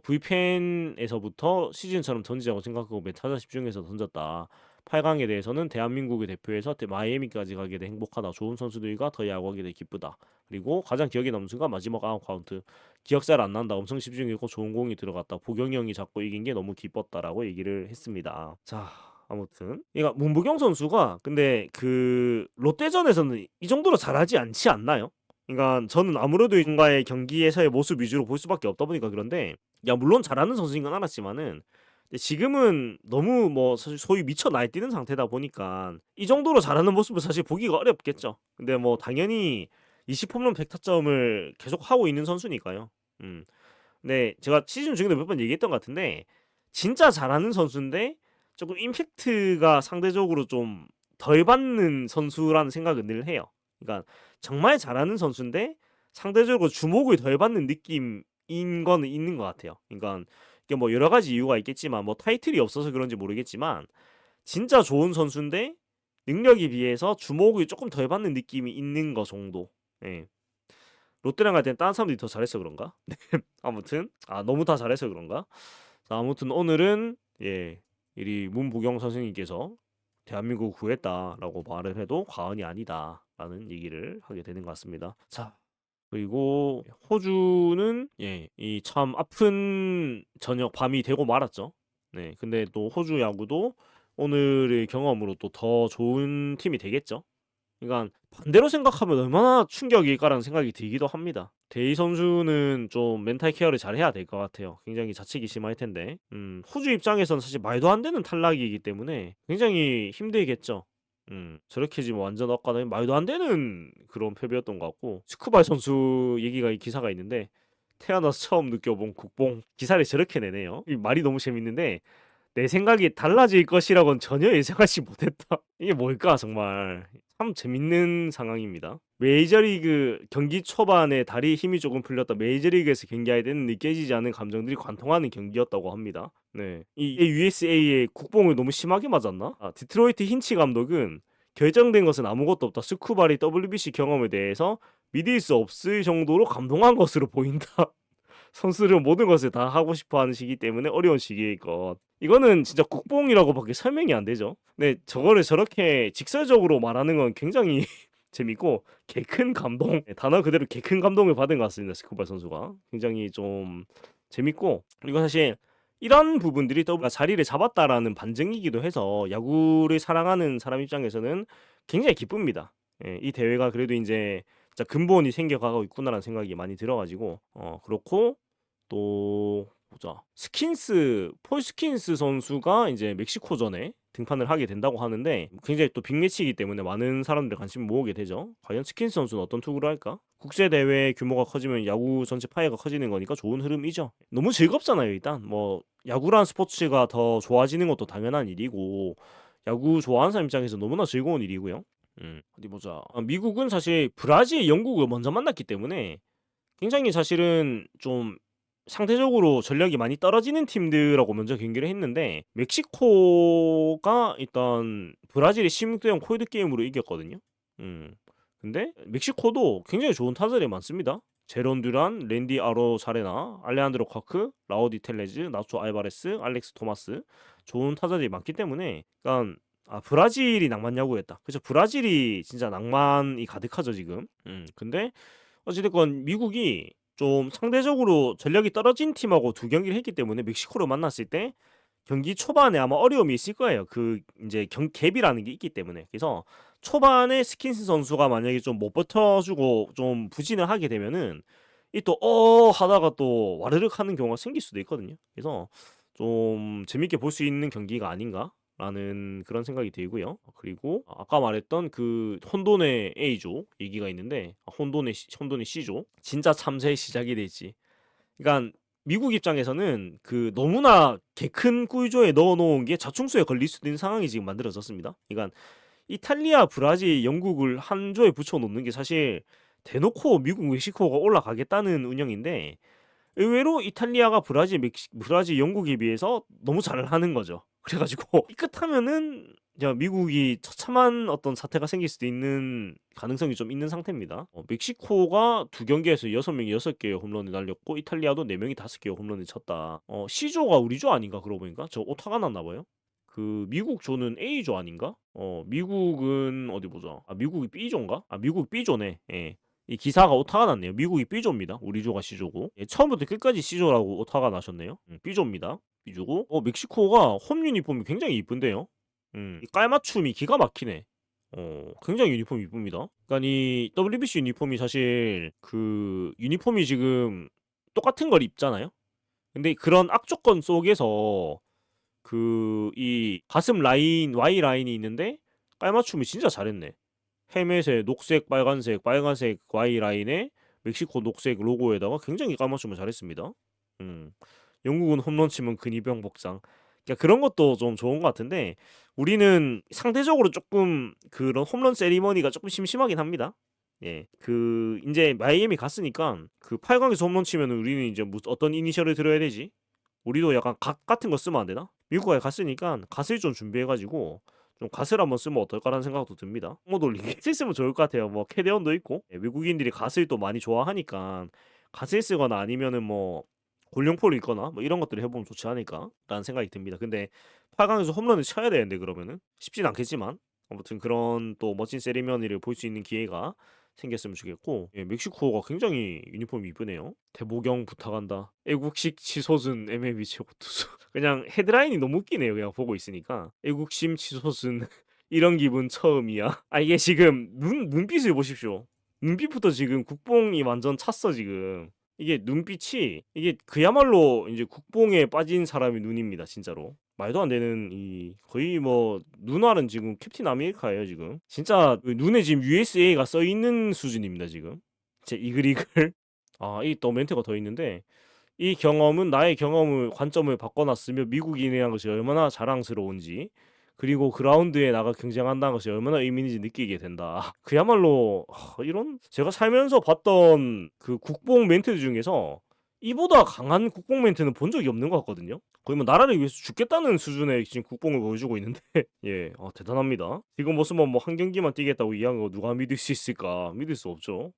불펜에서부터 시즌처럼 던지자고 생각하고 메타자 집중해서 던졌다. 8강에 대해서는 대한민국을 대표해서 마이애미까지 가게 돼 행복하다. 좋은 선수들과 더 야구하게 돼 기쁘다. 그리고 가장 기억에 남는 순간 마지막 아웃 카운트. 기억 잘 안 난다. 엄청 집중했고 좋은 공이 들어갔다. 보경이 형이 잡고 이긴 게 너무 기뻤다라고 얘기를 했습니다. 자, 아무튼 그러니까 문보경 선수가 근데 그 롯데전에서는 이 정도로 잘하지 않지 않나요? 그러니까 저는 아무래도 누군가의 경기에서의 모습 위주로 볼 수밖에 없다 보니까 그런데 물론 잘하는 선수인 건 알았지만은 근데 지금은 너무 뭐 사실 소위 미쳐 날뛰는 상태다 보니까 이 정도로 잘하는 모습을 사실 보기가 어렵겠죠. 근데 뭐 당연히 20홈런 100타점을 계속 하고 있는 선수니까요. 음. 네, 제가 시즌 중에도 몇 번 얘기했던 것 같은데 진짜 잘하는 선수인데 조금 임팩트가 상대적으로 좀 덜 받는 선수라는 생각은 늘 해요. 그러니까 정말 잘하는 선수인데 상대적으로 주목을 덜 받는 느낌인 거는 있는 것 같아요. 그러니까 이게 뭐 여러 가지 이유가 있겠지만 뭐 타이틀이 없어서 그런지 모르겠지만 진짜 좋은 선수인데 능력에 비해서 주목을 조금 덜 받는 느낌이 있는 거 정도. 예. 롯데랑 갈 땐 다른 사람들이 더 잘해서 그런가? 네. 아무튼 너무 다 잘해서 그런가? 자, 아무튼 오늘은 이리 문보경 선생님께서 대한민국을 구했다라고 말을 해도 과언이 아니다라는 얘기를 하게 되는 것 같습니다. 자, 그리고 호주는 이 참 아픈 저녁 밤이 되고 말았죠. 네, 근데 또 호주 야구도 오늘의 경험으로 또 더 좋은 팀이 되겠죠. 그러니까 반대로 생각하면 얼마나 충격일까라는 생각이 들기도 합니다. 데이 선수는 좀 멘탈 케어를 잘 해야 될 것 같아요. 굉장히 자책이 심할 텐데. 호주 입장에서는 사실 말도 안 되는 탈락이기 때문에 굉장히 힘들겠죠. 저렇게 지금 완전 엇가는 말도 안 되는 그런 패배였던 것 같고 스쿠발 선수 얘기가 이 기사가 있는데 태어나서 처음 느껴본 국뽕 기사를 저렇게 내네요. 이 말이 너무 재밌는데 내 생각이 달라질 것이라고는 전혀 예상하지 못했다. 이게 뭘까 정말 참 재밌는 상황입니다. 메이저리그 경기 초반에 다리에 힘이 조금 풀렸다. 메이저리그에서 경기할 때는 느껴지지 않는 감정들이 관통하는 경기였다고 합니다. 네, 이 USA의 국뽕을 너무 심하게 맞았나? 디트로이트 힌치 감독은 결정된 것은 아무것도 없다. 스쿠바리 WBC 경험에 대해서 믿을 수 없을 정도로 감동한 것으로 보인다. 선수들은 모든 것을 다 하고 싶어하는 시기 때문에 어려운 시기일 것. 이거는 진짜 국뽕이라고밖에 설명이 안 되죠. 근데 저거를 저렇게 직설적으로 말하는 건 굉장히 재밌고 개 큰 감동. 단어 그대로 개 큰 감동을 받은 것 같습니다. 스쿠바 선수가 굉장히 좀 재밌고 그리고 사실 이런 부분들이 또 자리를 잡았다라는 반증이기도 해서 야구를 사랑하는 사람 입장에서는 굉장히 기쁩니다. 이 대회가 그래도 이제 진짜 근본이 생겨가고 있구나라는 생각이 많이 들어가지고 그렇고 또 보자 폴 스킨스 선수가 이제 멕시코전에 등판을 하게 된다고 하는데 굉장히 또 빅매치이기 때문에 많은 사람들의 관심을 모으게 되죠. 과연 스킨스 선수는 어떤 투구를 할까? 국제 대회 규모가 커지면 야구 전체 파이가 커지는 거니까 좋은 흐름이죠. 너무 즐겁잖아요. 일단 뭐 야구란 스포츠가 더 좋아지는 것도 당연한 일이고 야구 좋아하는 사람 입장에서 너무나 즐거운 일이고요. 어디 보자. 미국은 사실 브라질, 영국을 먼저 만났기 때문에 굉장히 사실은 좀 상대적으로 전력이 많이 떨어지는 팀들하고 먼저 경기를 했는데 멕시코가 일단 브라질이 16대0 콜드 게임으로 이겼거든요. 근데 멕시코도 굉장히 좋은 타자들이 많습니다. 제론 듀란, 랜디 아로자레나, 알레한드로 쿼크, 라우디 텔레즈, 나초 알바레스, 알렉스 토마스 좋은 타자들이 많기 때문에 그러니까 브라질이 낭만 야구였다. 그죠? 브라질이 진짜 낭만이 가득하죠 지금. 근데 어찌됐건 미국이 좀 상대적으로 전력이 떨어진 팀하고 두 경기를 했기 때문에 멕시코를 만났을 때 경기 초반에 아마 어려움이 있을 거예요. 그 이제 갭이라는 게 있기 때문에. 그래서 초반에 스킨스 선수가 만약에 좀 못 버텨주고 좀 부진을 하게 되면은 이 또 하다가 또 와르륵 하는 경우가 생길 수도 있거든요. 그래서 좀 재밌게 볼 수 있는 경기가 아닌가라는 그런 생각이 들고요. 그리고 아까 말했던 그 혼돈의 A조 얘기가 있는데 혼돈의 C조 진짜 참새의 시작이 될지. 그러니까 미국 입장에서는 그 너무나 개 큰 꿀조에 넣어 놓은 게 자충수에 걸릴 수도 있는 상황이 지금 만들어졌습니다. 그러니까 이탈리아, 브라질, 영국을 한 조에 붙여 놓는 게 사실 대놓고 미국, 멕시코가 올라가겠다는 운영인데 의외로 이탈리아가 브라질, 영국에 비해서 너무 잘하는 거죠. 그래가지고 삐끗하면은 미국이 처참한 어떤 사태가 생길 수도 있는 가능성이 좀 있는 상태입니다. 멕시코가 두 경기에서 6명이 6개의 홈런을 날렸고 이탈리아도 4명이 5개의 홈런을 쳤다. C조가 우리 조 아닌가 그러고 보니까 저 오타가 났나 봐요. 그 미국 조는 A조 아닌가? 미국은 어디 보자. 미국이 B조인가? 미국 B조네. 예. 이 기사가 오타가 났네요. 미국이 B조입니다. 우리 조가 C조고. 처음부터 끝까지 C조라고 오타가 나셨네요. B조입니다. B조고. 멕시코가 홈 유니폼이 굉장히 이쁜데요. 이 깔맞춤이 기가 막히네. 굉장히 유니폼이 이쁩니다. 그러니까 이 WBC 유니폼이 사실 그 유니폼이 지금 똑같은 걸 입잖아요. 근데 그런 악조건 속에서 그 이 가슴 라인 Y 라인이 있는데 깔맞춤을 진짜 잘했네. 헬멧에 녹색, 빨간색, 빨간색 Y 라인에 멕시코 녹색 로고에다가 굉장히 깔맞춤을 잘했습니다. 음. 영국은 홈런 치면 근위병 복장. 그러니까 그런 것도 좀 좋은 것 같은데 우리는 상대적으로 조금 그런 홈런 세리머니가 조금 심심하긴 합니다. 예, 그 이제 마이애미 갔으니까 그 8강에서 홈런 치면 우리는 이제 어떤 이니셜을 들어야 되지? 우리도 약간 각 같은 거 쓰면 안 되나? 미국에 갔으니까 갓을 좀 준비해가지고 좀 갓을 한번 쓰면 어떨까라는 생각도 듭니다. 뭐 돌리기 쓰면 좋을 것 같아요. 뭐 캐대언도 있고 예, 외국인들이 갓을 또 많이 좋아하니까 갓을 쓰거나 아니면은 뭐 골룡포를 있거나 뭐 이런 것들을 해보면 좋지 않을까라는 생각이 듭니다. 근데 8강에서 홈런을 쳐야 되는데 그러면은 쉽진 않겠지만 아무튼 그런 또 멋진 세리머니를 볼 수 있는 기회가 생겼으면 좋겠고 예, 멕시코가 굉장히 유니폼이 이쁘네요. 대보경 부탁한다. 애국식 치솟은 MLB 최고 투수. 그냥 헤드라인이 너무 웃기네요. 그냥 보고 있으니까 애국심 치솟은 이런 기분 처음이야. 아 이게 지금 눈빛을 보십시오. 눈빛부터 지금 국뽕이 완전 찼어 지금. 이게 눈빛이 이게 그야말로 이제 국뽕에 빠진 사람의 눈입니다 진짜로. 말도 안 되는 이 거의 뭐 눈알은 지금 캡틴 아메리카예요 지금. 진짜 그 눈에 지금 USA가 써 있는 수준입니다 지금. 제 이글이글. 아, 이 또 멘트가 더 있는데 이 경험은 나의 경험을 관점을 바꿔놨으며 미국인이라는 것이 얼마나 자랑스러운지 그리고 그라운드에 나가 경쟁한다는 것이 얼마나 의미 있는지 느끼게 된다. 그야말로 이런 제가 살면서 봤던 그 국뽕 멘트 중에서 이보다 강한 국뽕 멘트는 본 적이 없는 것 같거든요. 거의 뭐 나라를 위해서 죽겠다는 수준의 지금 국뽕을 보여주고 있는데 예, 대단합니다. 지금 모습은 뭐 한 경기만 뛰겠다고 이야기한 거 누가 믿을 수 있을까? 믿을 수 없죠.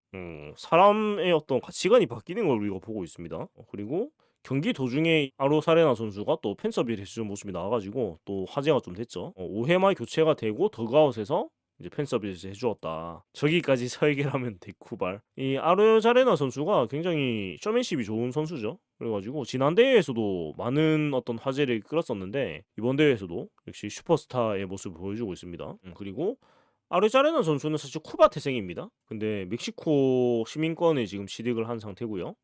사람의 어떤 가치관이 바뀌는 걸 우리가 보고 있습니다. 그리고 경기 도중에 아로사레나 선수가 또 팬서비를 해주는 모습이 나와가지고 또 화제가 좀 됐죠. 5회말 교체가 되고 더그아웃에서 이제 팬서비스 해주었다. 저기까지 설계라면 대쿠발. 이 아르자레나 선수가 굉장히 쇼맨십이 좋은 선수죠. 그래가지고 지난 대회에서도 많은 어떤 화제를 끌었었는데 이번 대회에서도 역시 슈퍼스타의 모습을 보여주고 있습니다. 그리고 아르자레나 선수는 사실 쿠바 태생입니다. 근데 멕시코 시민권에 지금 취득을 한 상태고요.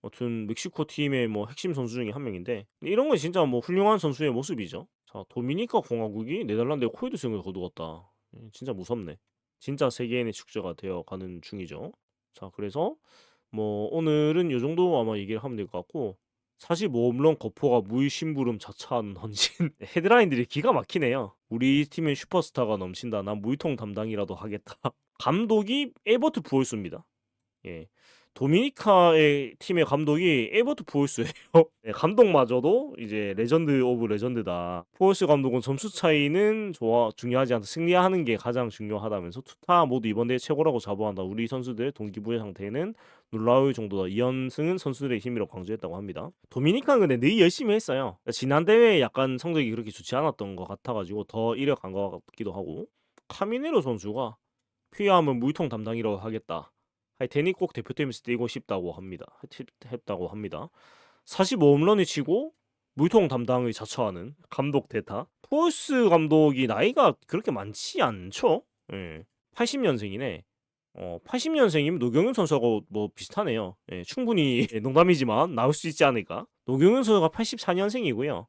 아무튼 멕시코 팀의 뭐 핵심 선수 중에 한 명인데 이런 건 진짜 뭐 훌륭한 선수의 모습이죠. 자, 도미니카 공화국이 네덜란드의 코이드승을 거두었다. 진짜 무섭네. 진짜 세계인의 축제가 되어 가는 중이죠. 자, 그래서 뭐 오늘은 요 정도 아마 얘기를 하면 될 것 같고 사실 홈런 거포가 무심부름 자차한 헌신 헤드라인들이 기가 막히네요. 우리 팀의 슈퍼스타가 넘친다. 난 물통 담당이라도 하겠다. 감독이 에버트 부올스입니다. 예. 도미니카의 팀의 감독이 에버트 푸올스예요. 네, 감독마저도 이제 레전드 오브 레전드다. 푸올스 감독은 점수 차이는 중요하지 않다. 승리하는 게 가장 중요하다면서 투타 모두 이번 대회 최고라고 자부한다. 우리 선수들의 동기부여 상태는 놀라울 정도다. 2연승은 선수들의 힘이라고 강조했다고 합니다. 도미니카는 근데 늘 열심히 했어요. 지난 대회에 약간 성적이 그렇게 좋지 않았던 것 같아가지고 더 이력한 것 같기도 하고 카미네로 선수가 필요하면 물통 담당이라고 하겠다. 데니 꼭 대표팀에서 뛰고 싶다고 합니다. 했다고 합니다. 45홈런을 치고 물통 담당을 자처하는 감독 대타. 푸올스 감독이 나이가 그렇게 많지 않죠? 예. 80년생이네. 80년생이면 노경은 선수하고 뭐 비슷하네요. 예, 충분히 농담이지만 나올 수 있지 않을까? 노경은 선수가 84년생이고요.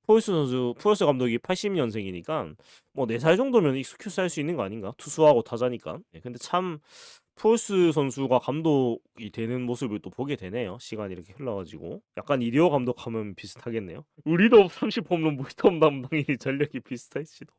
푸올스 감독이 80년생이니까 뭐 4살 정도면 익스큐스 할 수 있는 거 아닌가? 투수하고 타자니까. 예, 근데 참 푸올스 선수가 감독이 되는 모습을 또 보게 되네요. 시간이 이렇게 흘러가지고 약간 이디오 감독하면 비슷하겠네요. 우리도 30홈런 무스톰 담당이 전력이 비슷할지도.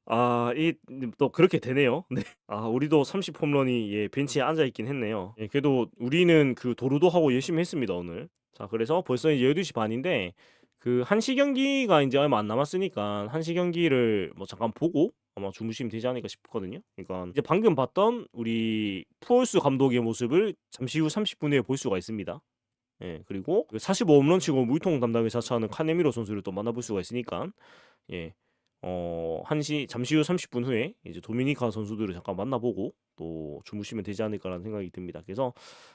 아, 이 또 그렇게 되네요. 네. 아, 우리도 30홈런이 예, 벤치에 앉아 있긴 했네요. 예, 그래도 우리는 그 도루도 하고 열심히 했습니다, 오늘. 자, 그래서 벌써 이제 12시 반인데 그 1시 경기가 이제 얼마 안 남았으니까 1시 경기를 뭐 잠깐 보고 아마 주무시면 되지 않을까 싶거든요. 그러니까 이제 방금 봤던 우리 푸올스 감독의 모습을 잠시 후 30분 후에 볼 수가 있습니다. 예, 그리고 45홈런 치고 물통 담당을 자처하는 카네미로 선수를 또 만나볼 수가 있으니까 예, 1시 잠시 후 30분 후에 이제 도미니카 선수들을 잠깐 만나보고 또 주무시면 되지 않을까라는 생각이 듭니다. 그래서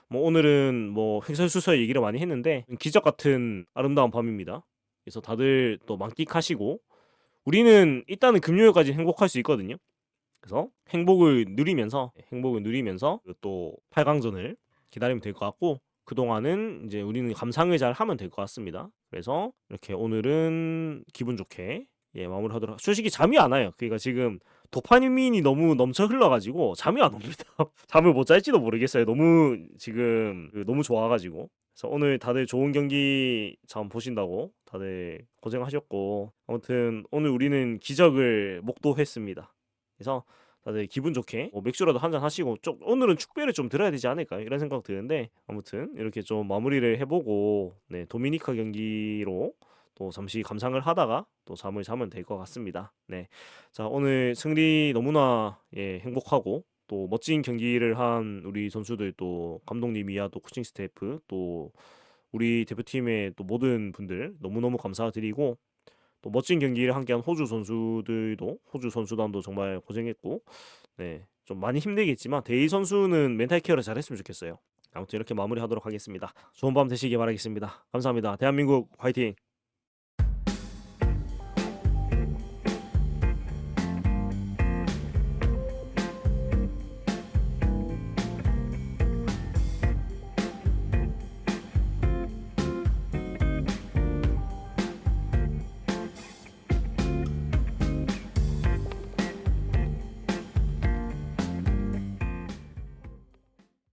뭐 오늘은 뭐 횡설수설 얘기를 많이 했는데 기적 같은 아름다운 밤입니다. 그래서 다들 또 만끽하시고 우리는 일단은 금요일까지 행복할 수 있거든요. 그래서 행복을 누리면서 또 8강전을 기다리면 될 것 같고, 그동안은 이제 우리는 감상을 잘 하면 될 것 같습니다. 그래서 이렇게 오늘은 기분 좋게 마무리하도록. 솔직히 잠이 안 와요. 그러니까 지금 도파민이 너무 넘쳐 흘러가지고 잠이 안 옵니다. 잠을 못 잘지도 모르겠어요. 너무 지금 너무 좋아가지고. 그래서 오늘 다들 좋은 경기 참 보신다고 다들 고생하셨고, 아무튼 오늘 우리는 기적을 목도했습니다. 그래서 다들 기분 좋게 맥주라도 한잔 하시고, 오늘은 축배를 좀 들어야 되지 않을까요? 이런 생각 드는데, 아무튼 이렇게 좀 마무리를 해보고 도미니카 경기로 또 잠시 감상을 하다가 또 잠을 자면 될 것 같습니다. 네, 자 오늘 승리 너무나 행복하고, 또 멋진 경기를 한 우리 선수들, 또 감독님이야 또 코칭 스태프, 또 우리 대표팀의 또 모든 분들 너무너무 감사드리고, 또 멋진 경기를 함께한 호주 선수단도 정말 고생했고, 좀 많이 힘들겠지만 대희 선수는 멘탈 케어를 잘했으면 좋겠어요. 아무튼 이렇게 마무리하도록 하겠습니다. 좋은 밤 되시기 바라겠습니다. 감사합니다. 대한민국 화이팅!